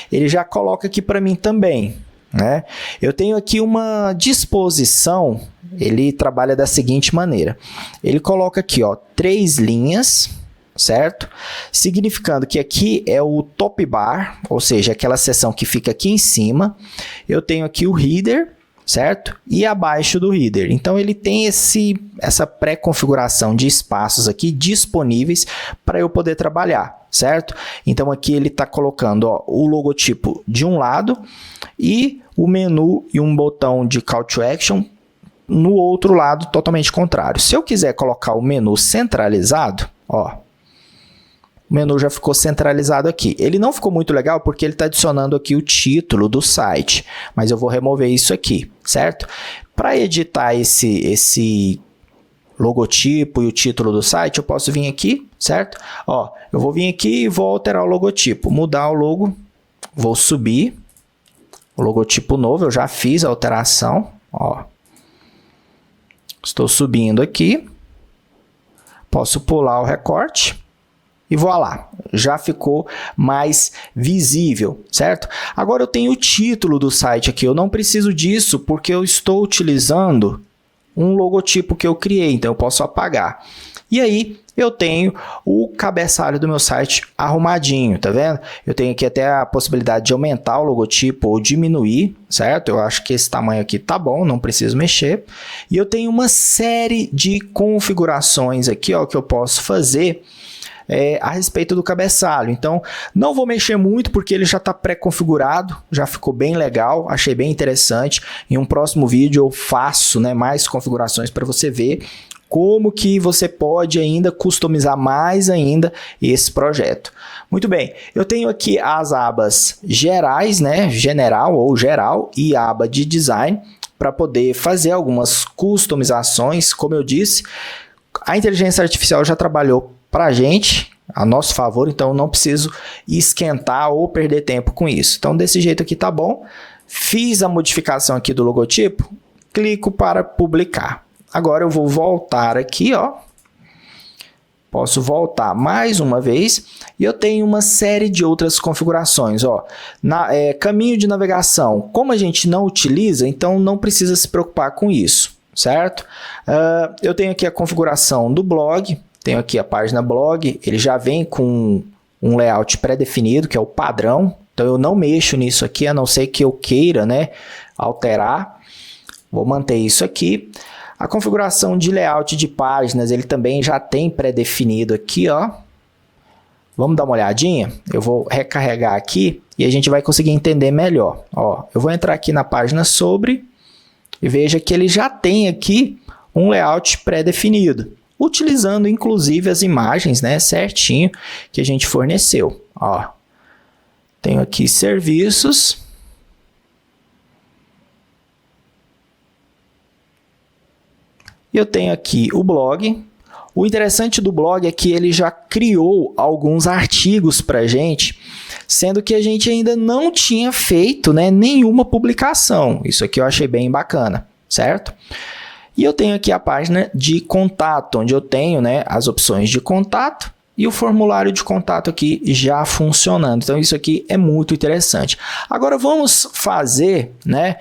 ele já coloca aqui para mim também, né? Eu tenho aqui uma disposição, ele trabalha da seguinte maneira. Ele coloca aqui, ó, 3 linhas, certo? Significando que aqui é o top bar, ou seja, aquela seção que fica aqui em cima. Eu tenho aqui o header certo? E abaixo do header. Então ele tem essa pré-configuração de espaços aqui disponíveis para eu poder trabalhar, certo? Então aqui ele está colocando, ó, o logotipo de um lado e o menu e um botão de Call to Action no outro lado, totalmente contrário. Se eu quiser colocar o menu centralizado, ó, o menu já ficou centralizado aqui. Ele não ficou muito legal porque ele está adicionando aqui o título do site, mas eu vou remover isso aqui, certo? Para editar esse logotipo e o título do site, eu posso vir aqui, certo? Ó, eu vou vir aqui e vou alterar o logotipo, mudar o logo, vou subir o logotipo novo, eu já fiz a alteração, ó. Estou subindo aqui, posso pular o recorte. E voilá, já ficou mais visível, certo? Agora eu tenho o título do site aqui, eu não preciso disso porque eu estou utilizando um logotipo que eu criei, então eu posso apagar. E aí eu tenho o cabeçalho do meu site arrumadinho, tá vendo? Eu tenho aqui até a possibilidade de aumentar o logotipo ou diminuir, certo? Eu acho que esse tamanho aqui tá bom, não preciso mexer. E eu tenho uma série de configurações aqui, ó, que eu posso fazer a respeito do cabeçalho. Então, não vou mexer muito porque ele já está pré-configurado, já ficou bem legal, achei bem interessante. Em um próximo vídeo eu faço, né, mais configurações para você ver como que você pode ainda customizar mais ainda esse projeto. Muito bem, eu tenho aqui as abas gerais, né, general ou geral, e a aba de design para poder fazer algumas customizações. Como eu disse, a inteligência artificial já trabalhou para a gente, a nosso favor, então não preciso esquentar ou perder tempo com isso. Então desse jeito aqui tá bom, fiz a modificação aqui do logotipo, clico para publicar. Agora eu vou voltar aqui, ó, posso voltar mais uma vez e eu tenho uma série de outras configurações, ó, caminho de navegação, como a gente não utiliza, então não precisa se preocupar com isso, certo? Eu tenho aqui a configuração do blog. Tenho aqui a página blog, ele já vem com um layout pré-definido, que é o padrão. Então, eu não mexo nisso aqui, a não ser que eu queira, né, alterar. Vou manter isso aqui. A configuração de layout de páginas, ele também já tem pré-definido aqui, ó. Vamos dar uma olhadinha? Eu vou recarregar aqui e a gente vai conseguir entender melhor. Ó, eu vou entrar aqui na página sobre e veja que ele já tem aqui um layout pré-definido, utilizando inclusive as imagens, né, certinho que a gente forneceu. Ó, tenho aqui serviços. E eu tenho aqui o blog. O interessante do blog é que ele já criou alguns artigos para a gente, sendo que a gente ainda não tinha feito, né, nenhuma publicação. Isso aqui eu achei bem bacana, certo? E eu tenho aqui a página de contato, onde eu tenho, né, as opções de contato e o formulário de contato aqui já funcionando. Então, isso aqui é muito interessante. Agora, vamos fazer, né,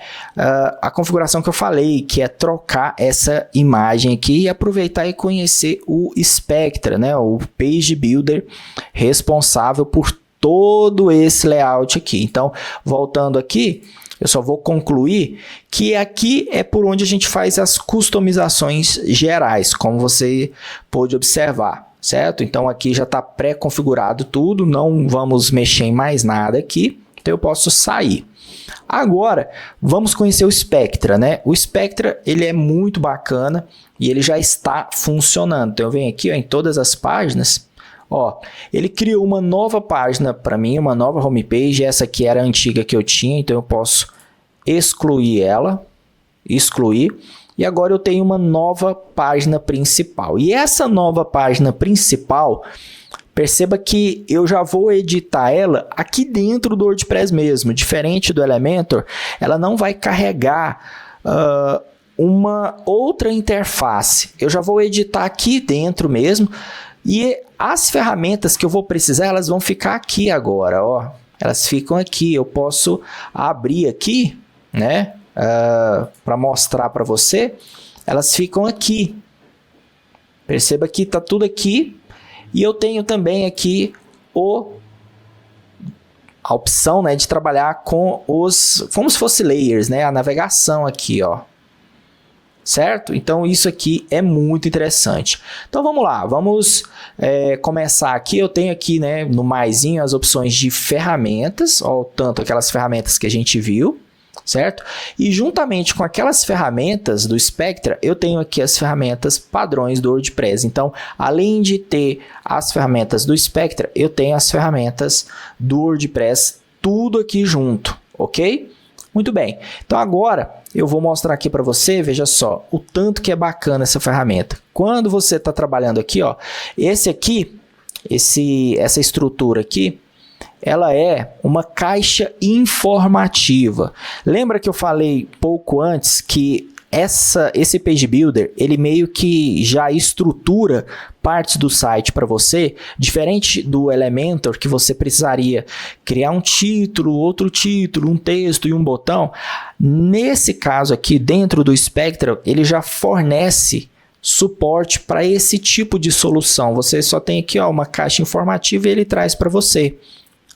a configuração que eu falei, que é trocar essa imagem aqui e aproveitar e conhecer o Spectra, né, o Page Builder responsável por todo esse layout aqui. Então, voltando aqui, eu só vou concluir que aqui é por onde a gente faz as customizações gerais, como você pôde observar, certo? Então aqui já está pré-configurado tudo, não vamos mexer em mais nada aqui, então eu posso sair. Agora, vamos conhecer o Spectra, né? O Spectra, ele é muito bacana e ele já está funcionando. Então eu venho aqui, ó, em todas as páginas. Ó, ele criou uma nova página para mim, uma nova homepage. Essa aqui era a antiga que eu tinha, então eu posso excluir ela, excluir. E agora eu tenho uma nova página principal. E essa nova página principal, perceba que eu já vou editar ela aqui dentro do WordPress mesmo. Diferente do Elementor, ela não vai carregar uma outra interface. Eu já vou editar aqui dentro mesmo. E as ferramentas que eu vou precisar, elas vão ficar aqui agora, ó. Elas ficam aqui. Eu posso abrir aqui, né? Para mostrar para você. Elas ficam aqui. Perceba que está tudo aqui. E eu tenho também aqui a opção, né, de trabalhar com os, como se fosse layers, né, a navegação aqui, ó. Certo? Então, isso aqui é muito interessante. Então, vamos lá. Vamos começar aqui. Eu tenho aqui, né, no maisinho as opções de ferramentas, ó, tanto aquelas ferramentas que a gente viu, certo? E juntamente com aquelas ferramentas do Spectra, eu tenho aqui as ferramentas padrões do WordPress. Então, além de ter as ferramentas do Spectra, eu tenho as ferramentas do WordPress, tudo aqui junto, ok? Muito bem. Então, agora eu vou mostrar aqui para você, veja só, o tanto que é bacana essa ferramenta. Quando você está trabalhando aqui, ó, essa estrutura aqui, ela é uma caixa informativa. Lembra que eu falei pouco antes que esse Page Builder, ele meio que já estrutura partes do site para você, diferente do Elementor, que você precisaria criar um título, outro título, um texto e um botão. Nesse caso aqui, dentro do Spectra, ele já fornece suporte para esse tipo de solução. Você só tem aqui, ó, uma caixa informativa e ele traz para você.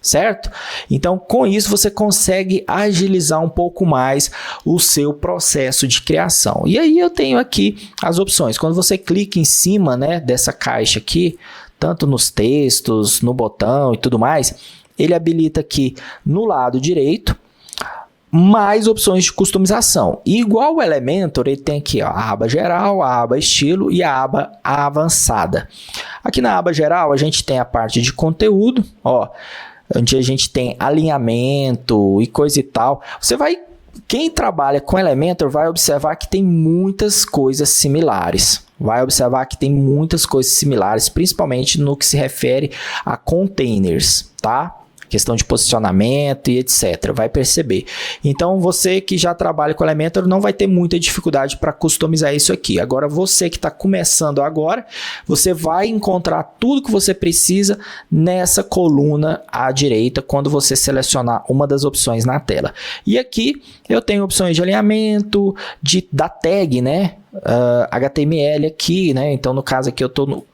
Certo? Então, com isso, você consegue agilizar um pouco mais o seu processo de criação. E aí eu tenho aqui as opções. Quando você clica em cima, né, dessa caixa aqui, tanto nos textos, no botão e tudo mais, ele habilita aqui no lado direito mais opções de customização. E igual o Elementor, ele tem aqui, ó, a aba geral, a aba estilo e a aba avançada. Aqui na aba geral, a gente tem a parte de conteúdo, ó, onde a gente tem alinhamento e coisa e tal. Quem trabalha com Elementor vai observar que tem muitas coisas similares. Principalmente no que se refere a containers, tá? Questão de posicionamento e etc. Vai perceber. Então, você que já trabalha com Elementor não vai ter muita dificuldade para customizar isso aqui. Agora, você que está começando agora, você vai encontrar tudo que você precisa nessa coluna à direita, quando você selecionar uma das opções na tela. E aqui, eu tenho opções de alinhamento, da tag, né? HTML aqui, né? Então, no caso aqui, eu estou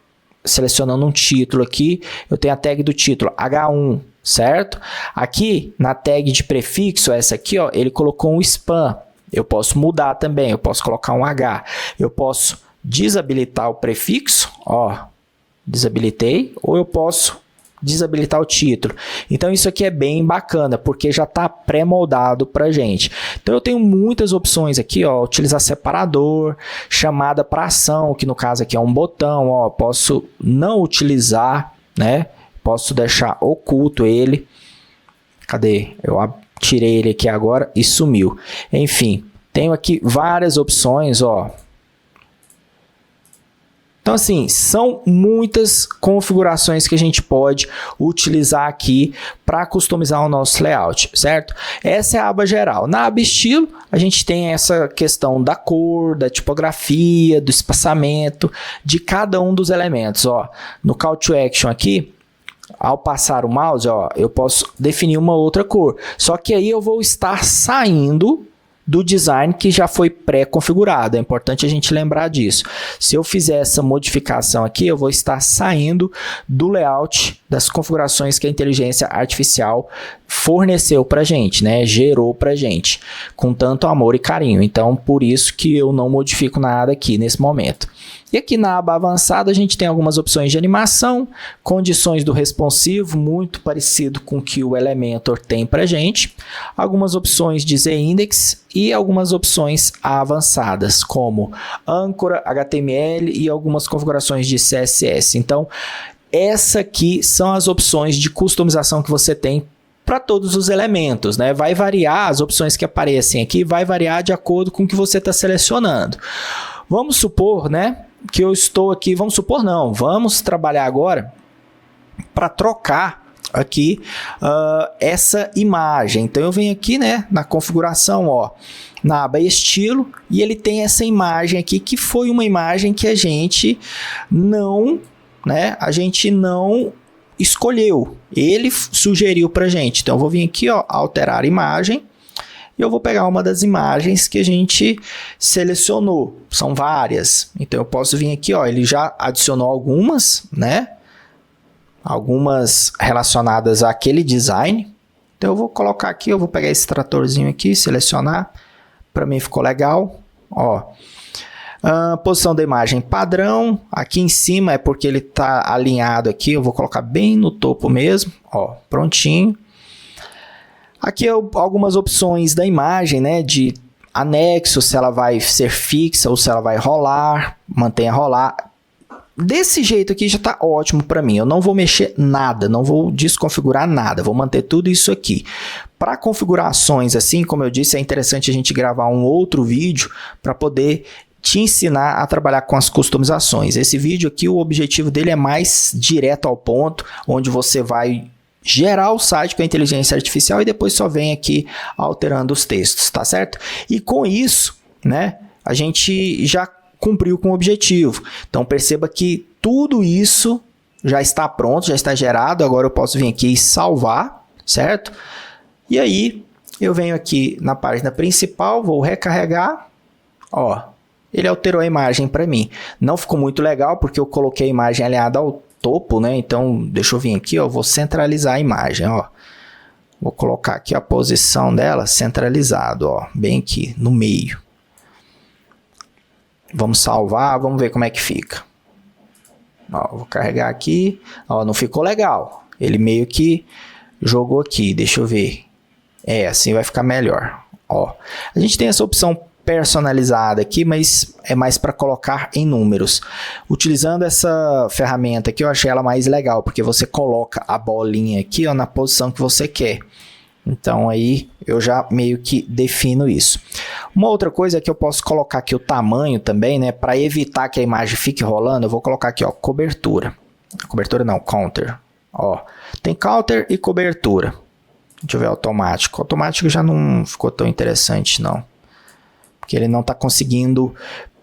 selecionando um título aqui, eu tenho a tag do título H1, certo? Aqui na tag de prefixo, essa aqui, ó, ele colocou um spam. Eu posso mudar também, eu posso colocar um H. Eu posso desabilitar o prefixo, ó, desabilitei, ou eu posso desabilitar o título. Então isso aqui é bem bacana, porque já está pré-moldado para gente. Então eu tenho muitas opções aqui, ó, utilizar separador, chamada para ação, que no caso aqui é um botão, ó, posso não utilizar, né? Posso deixar oculto ele. Cadê? Eu tirei ele aqui agora e sumiu. Enfim, tenho aqui várias opções, ó. Então, assim, são muitas configurações que a gente pode utilizar aqui para customizar o nosso layout, certo? Essa é a aba geral. Na aba estilo, a gente tem essa questão da cor, da tipografia, do espaçamento de cada um dos elementos, ó. No Call to Action aqui, ao passar o mouse, ó, eu posso definir uma outra cor. Só que aí eu vou estar saindo do design que já foi pré-configurado. É importante a gente lembrar disso. Se eu fizer essa modificação aqui, eu vou estar saindo do layout das configurações que a inteligência artificial forneceu para a gente, né? Gerou para a gente, com tanto amor e carinho. Então, por isso que eu não modifico nada aqui nesse momento. E aqui na aba avançada a gente tem algumas opções de animação, condições do responsivo, muito parecido com o que o Elementor tem para a gente, algumas opções de Z-Index e algumas opções avançadas, como âncora, HTML e algumas configurações de CSS. Então, essas aqui são as opções de customização que você tem para todos os elementos, né? Vai variar, as opções que aparecem aqui, vai variar de acordo com o que você está selecionando. Vamos supor, né, que eu estou aqui, vamos trabalhar agora para trocar aqui essa imagem. Então eu venho aqui, né, na configuração, ó, na aba estilo, e ele tem essa imagem aqui, que foi uma imagem que a gente não escolheu, ele sugeriu para a gente. Então eu vou vir aqui, ó, alterar imagem, e eu vou pegar uma das imagens que a gente selecionou. São várias. Então, eu posso vir aqui, ó, ele já adicionou algumas, né? Algumas relacionadas àquele design. Então eu vou colocar aqui, eu vou pegar esse tratorzinho aqui, selecionar, para mim ficou legal, ó. Posição da imagem padrão, aqui em cima é porque ele está alinhado aqui, eu vou colocar bem no topo mesmo, ó, prontinho. Aqui algumas opções da imagem, né, de anexo, se ela vai ser fixa ou se ela vai rolar, mantenha rolar. Desse jeito aqui já está ótimo para mim, eu não vou mexer nada, não vou desconfigurar nada, vou manter tudo isso aqui. Para configurações assim, como eu disse, é interessante a gente gravar um outro vídeo para poder te ensinar a trabalhar com as customizações. Esse vídeo aqui, o objetivo dele é mais direto ao ponto, onde você vai gerar o site com a inteligência artificial e depois só vem aqui alterando os textos, tá certo? E com isso, né, a gente já cumpriu com o objetivo. Então perceba que tudo isso já está pronto, já está gerado. Agora eu posso vir aqui e salvar, certo? E aí eu venho aqui na página principal, vou recarregar, ó, ele alterou a imagem para mim. Não ficou muito legal porque eu coloquei a imagem alinhada ao topo, né? Então deixa eu vir aqui, ó, vou centralizar a imagem, ó. Vou colocar aqui a posição dela centralizado, ó, bem aqui no meio. Vamos salvar, vamos ver como é que fica. Ó, vou carregar aqui, ó, não ficou legal. Ele meio que jogou aqui, deixa eu ver. Assim vai ficar melhor. Ó, a gente tem essa opção personalizada aqui, mas é mais para colocar em números. Utilizando essa ferramenta aqui, eu achei ela mais legal, porque você coloca a bolinha aqui, ó, na posição que você quer. Então aí eu já meio que defino isso. Uma outra coisa é que eu posso colocar aqui o tamanho também, né, para evitar que a imagem fique rolando. Eu vou colocar aqui, ó, cobertura. Cobertura não, counter. Ó, tem counter e cobertura. Deixa eu ver automático. Automático já não ficou tão interessante não, porque ele não está conseguindo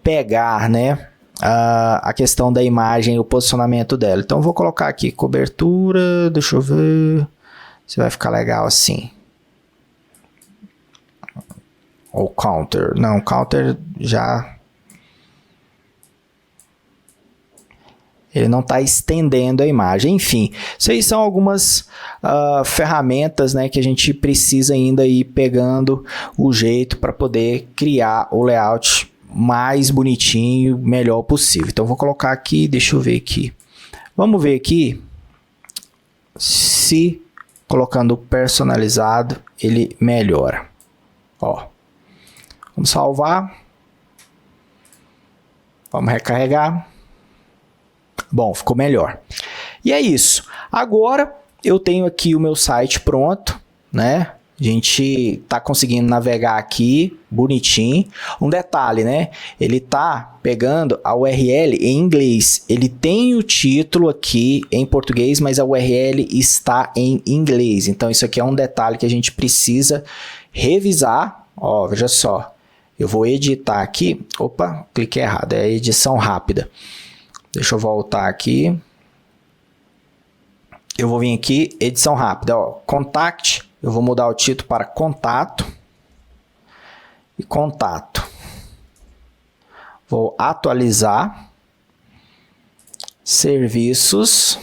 pegar, né, a questão da imagem, o posicionamento dela. Então, eu vou colocar aqui cobertura, deixa eu ver se vai ficar legal assim. Ou counter. Não, counter já... ele não está estendendo a imagem. Enfim, isso aí são algumas ferramentas, né, que a gente precisa ainda ir pegando o jeito para poder criar o layout mais bonitinho, melhor possível. Então, vou colocar aqui, deixa eu ver aqui. Vamos ver aqui se colocando personalizado ele melhora. Ó, vamos salvar. Vamos recarregar. Bom, ficou melhor. E é isso. Agora eu tenho aqui o meu site pronto, né? A gente tá conseguindo navegar aqui bonitinho. Um detalhe, né? Ele tá pegando a URL em inglês. Ele tem o título aqui em português, mas a URL está em inglês. Então isso aqui é um detalhe que a gente precisa revisar. Ó, veja só. Eu vou editar aqui. Opa, cliquei errado. É edição rápida. Deixa eu voltar aqui. Eu vou vir aqui, edição rápida, ó, contact, eu vou mudar o título para contato e contato. Vou atualizar, serviços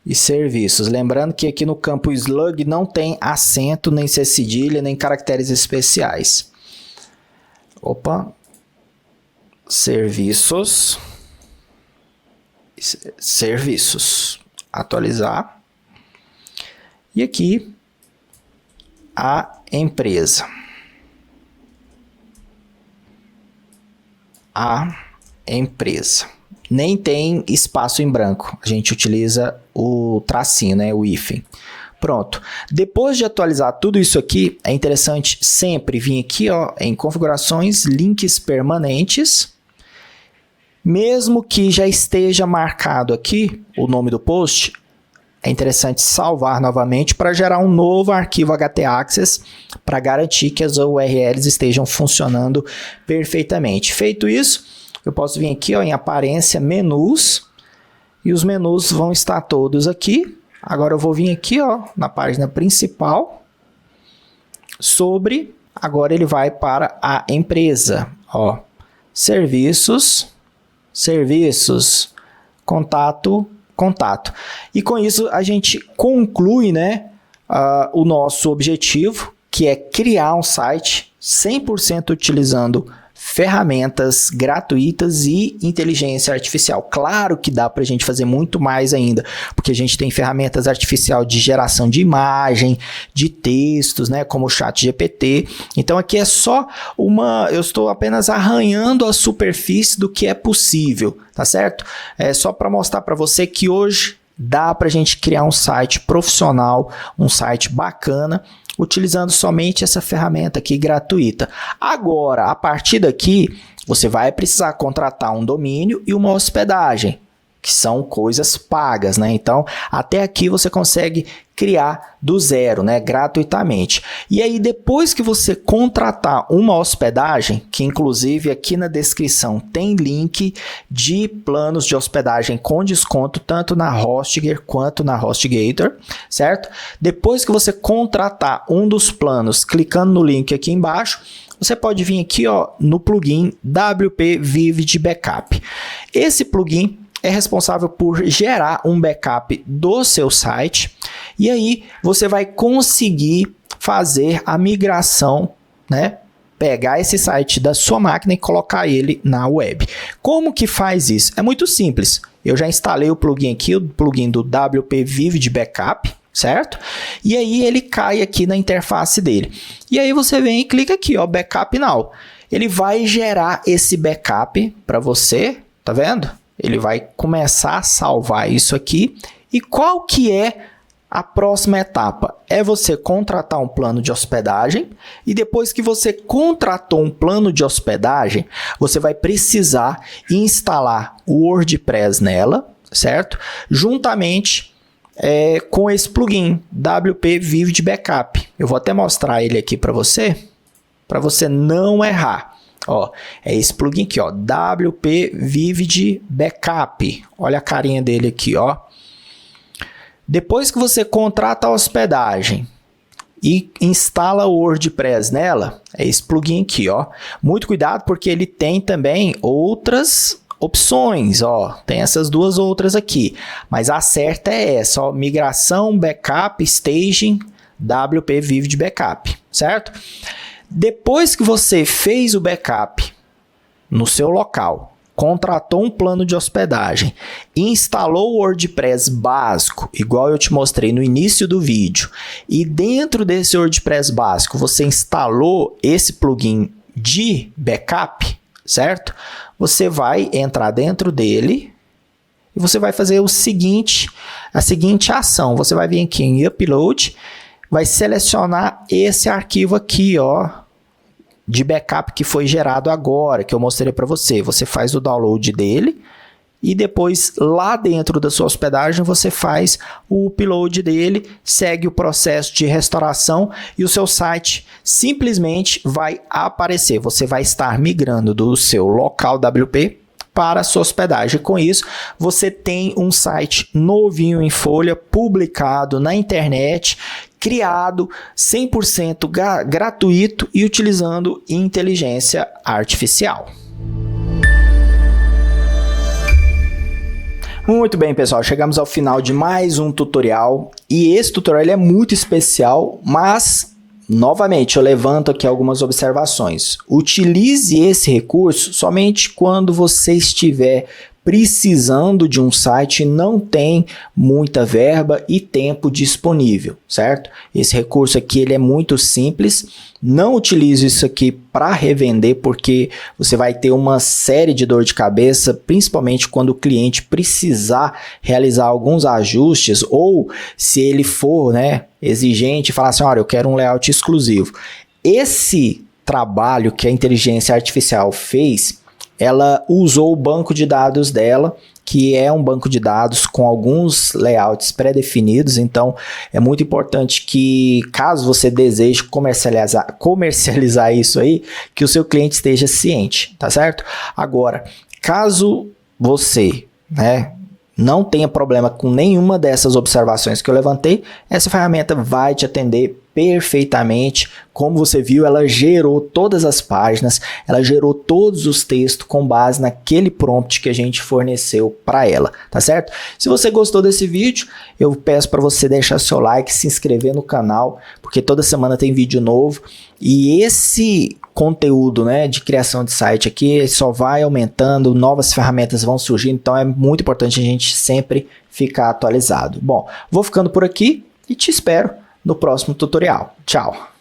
e serviços. Lembrando que aqui no campo slug não tem acento, nem C cedilha, nem caracteres especiais. Opa. Serviços, atualizar, e aqui a empresa, nem tem espaço em branco, a gente utiliza o tracinho, né, o hífen. Pronto. Depois de atualizar tudo isso aqui, é interessante sempre vir aqui, ó, em configurações, links permanentes. Mesmo que já esteja marcado aqui o nome do post, é interessante salvar novamente para gerar um novo arquivo htaccess para garantir que as URLs estejam funcionando perfeitamente. Feito isso, eu posso vir aqui, ó, em aparência, menus, e os menus vão estar todos aqui. Agora eu vou vir aqui, ó, na página principal, agora ele vai para a empresa, ó, serviços, contato contato. E com isso a gente conclui, né, o nosso objetivo, que é criar um site 100% utilizando ferramentas gratuitas e inteligência artificial. Claro que dá para a gente fazer muito mais ainda, porque a gente tem ferramentas artificial de geração de imagem, de textos, né, como o ChatGPT. Então aqui é só eu estou apenas arranhando a superfície do que é possível, tá certo? É só para mostrar para você que hoje dá para a gente criar um site profissional, um site bacana, utilizando somente essa ferramenta aqui gratuita. Agora, a partir daqui, você vai precisar contratar um domínio e uma hospedagem, que são coisas pagas, né? Então, até aqui você consegue criar do zero, né? Gratuitamente. E aí, depois que você contratar uma hospedagem, que inclusive aqui na descrição tem link de planos de hospedagem com desconto, tanto na Hostgator quanto na HostGator, certo? Depois que você contratar um dos planos, clicando no link aqui embaixo, você pode vir aqui, ó, no plugin WP Vivid Backup. Esse plugin é responsável por gerar um backup do seu site e aí você vai conseguir fazer a migração, né? Pegar esse site da sua máquina e colocar ele na web. Como que faz isso? É muito simples. Eu já instalei o plugin aqui, o plugin do WP Vivid Backup, certo? E aí ele cai aqui na interface dele. E aí você vem e clica aqui, ó, Backup Now. Ele vai gerar esse backup para você, tá vendo? Ele vai começar a salvar isso aqui. E qual que é a próxima etapa? É você contratar um plano de hospedagem. E depois que você contratou um plano de hospedagem, você vai precisar instalar o WordPress nela, certo? Juntamente com esse plugin WP Vivid Backup. Eu vou até mostrar ele aqui para você não errar. Ó, é esse plugin aqui, ó, WP Vivid Backup. Olha a carinha dele aqui, ó. Depois que você contrata a hospedagem e instala o WordPress nela, é esse plugin aqui, ó. Muito cuidado porque ele tem também outras opções, ó. Tem essas duas outras aqui, mas a certa é essa, ó, migração, backup, staging, WP Vivid Backup, certo? Depois que você fez o backup no seu local, contratou um plano de hospedagem, instalou o WordPress básico, igual eu te mostrei no início do vídeo, e dentro desse WordPress básico você instalou esse plugin de backup, certo? Você vai entrar dentro dele e você vai fazer a seguinte ação. Você vai vir aqui em Upload, vai selecionar esse arquivo aqui, ó, de backup que foi gerado agora, que eu mostrei para você. Você faz o download dele e depois lá dentro da sua hospedagem você faz o upload dele, segue o processo de restauração e o seu site simplesmente vai aparecer. Você vai estar migrando do seu local WP para a sua hospedagem. Com isso, você tem um site novinho em folha, publicado na internet, criado 100% gratuito e utilizando inteligência artificial. Muito bem, pessoal, chegamos ao final de mais um tutorial e esse tutorial é muito especial, mas novamente eu levanto aqui algumas observações. Utilize esse recurso somente quando você estiver precisando de um site e não tem muita verba e tempo disponível, certo? Esse recurso aqui ele é muito simples. Não utilize isso aqui para revender, porque você vai ter uma série de dor de cabeça, principalmente quando o cliente precisar realizar alguns ajustes ou se ele for, né, exigente e falar assim, olha, eu quero um layout exclusivo. Esse trabalho que a inteligência artificial fez, ela usou o banco de dados dela, que é um banco de dados com alguns layouts pré-definidos, então é muito importante que, caso você deseje comercializar isso aí, que o seu cliente esteja ciente, tá certo? Agora, caso você, né, não tenha problema com nenhuma dessas observações que eu levantei, essa ferramenta vai te atender perfeitamente. Como você viu, ela gerou todas as páginas, ela gerou todos os textos com base naquele prompt que a gente forneceu para ela, tá certo? Se você gostou desse vídeo, eu peço para você deixar seu like, se inscrever no canal, porque toda semana tem vídeo novo e esse conteúdo, né, de criação de site aqui só vai aumentando, novas ferramentas vão surgindo, então é muito importante a gente sempre ficar atualizado. Bom, vou ficando por aqui e te espero no próximo tutorial. Tchau!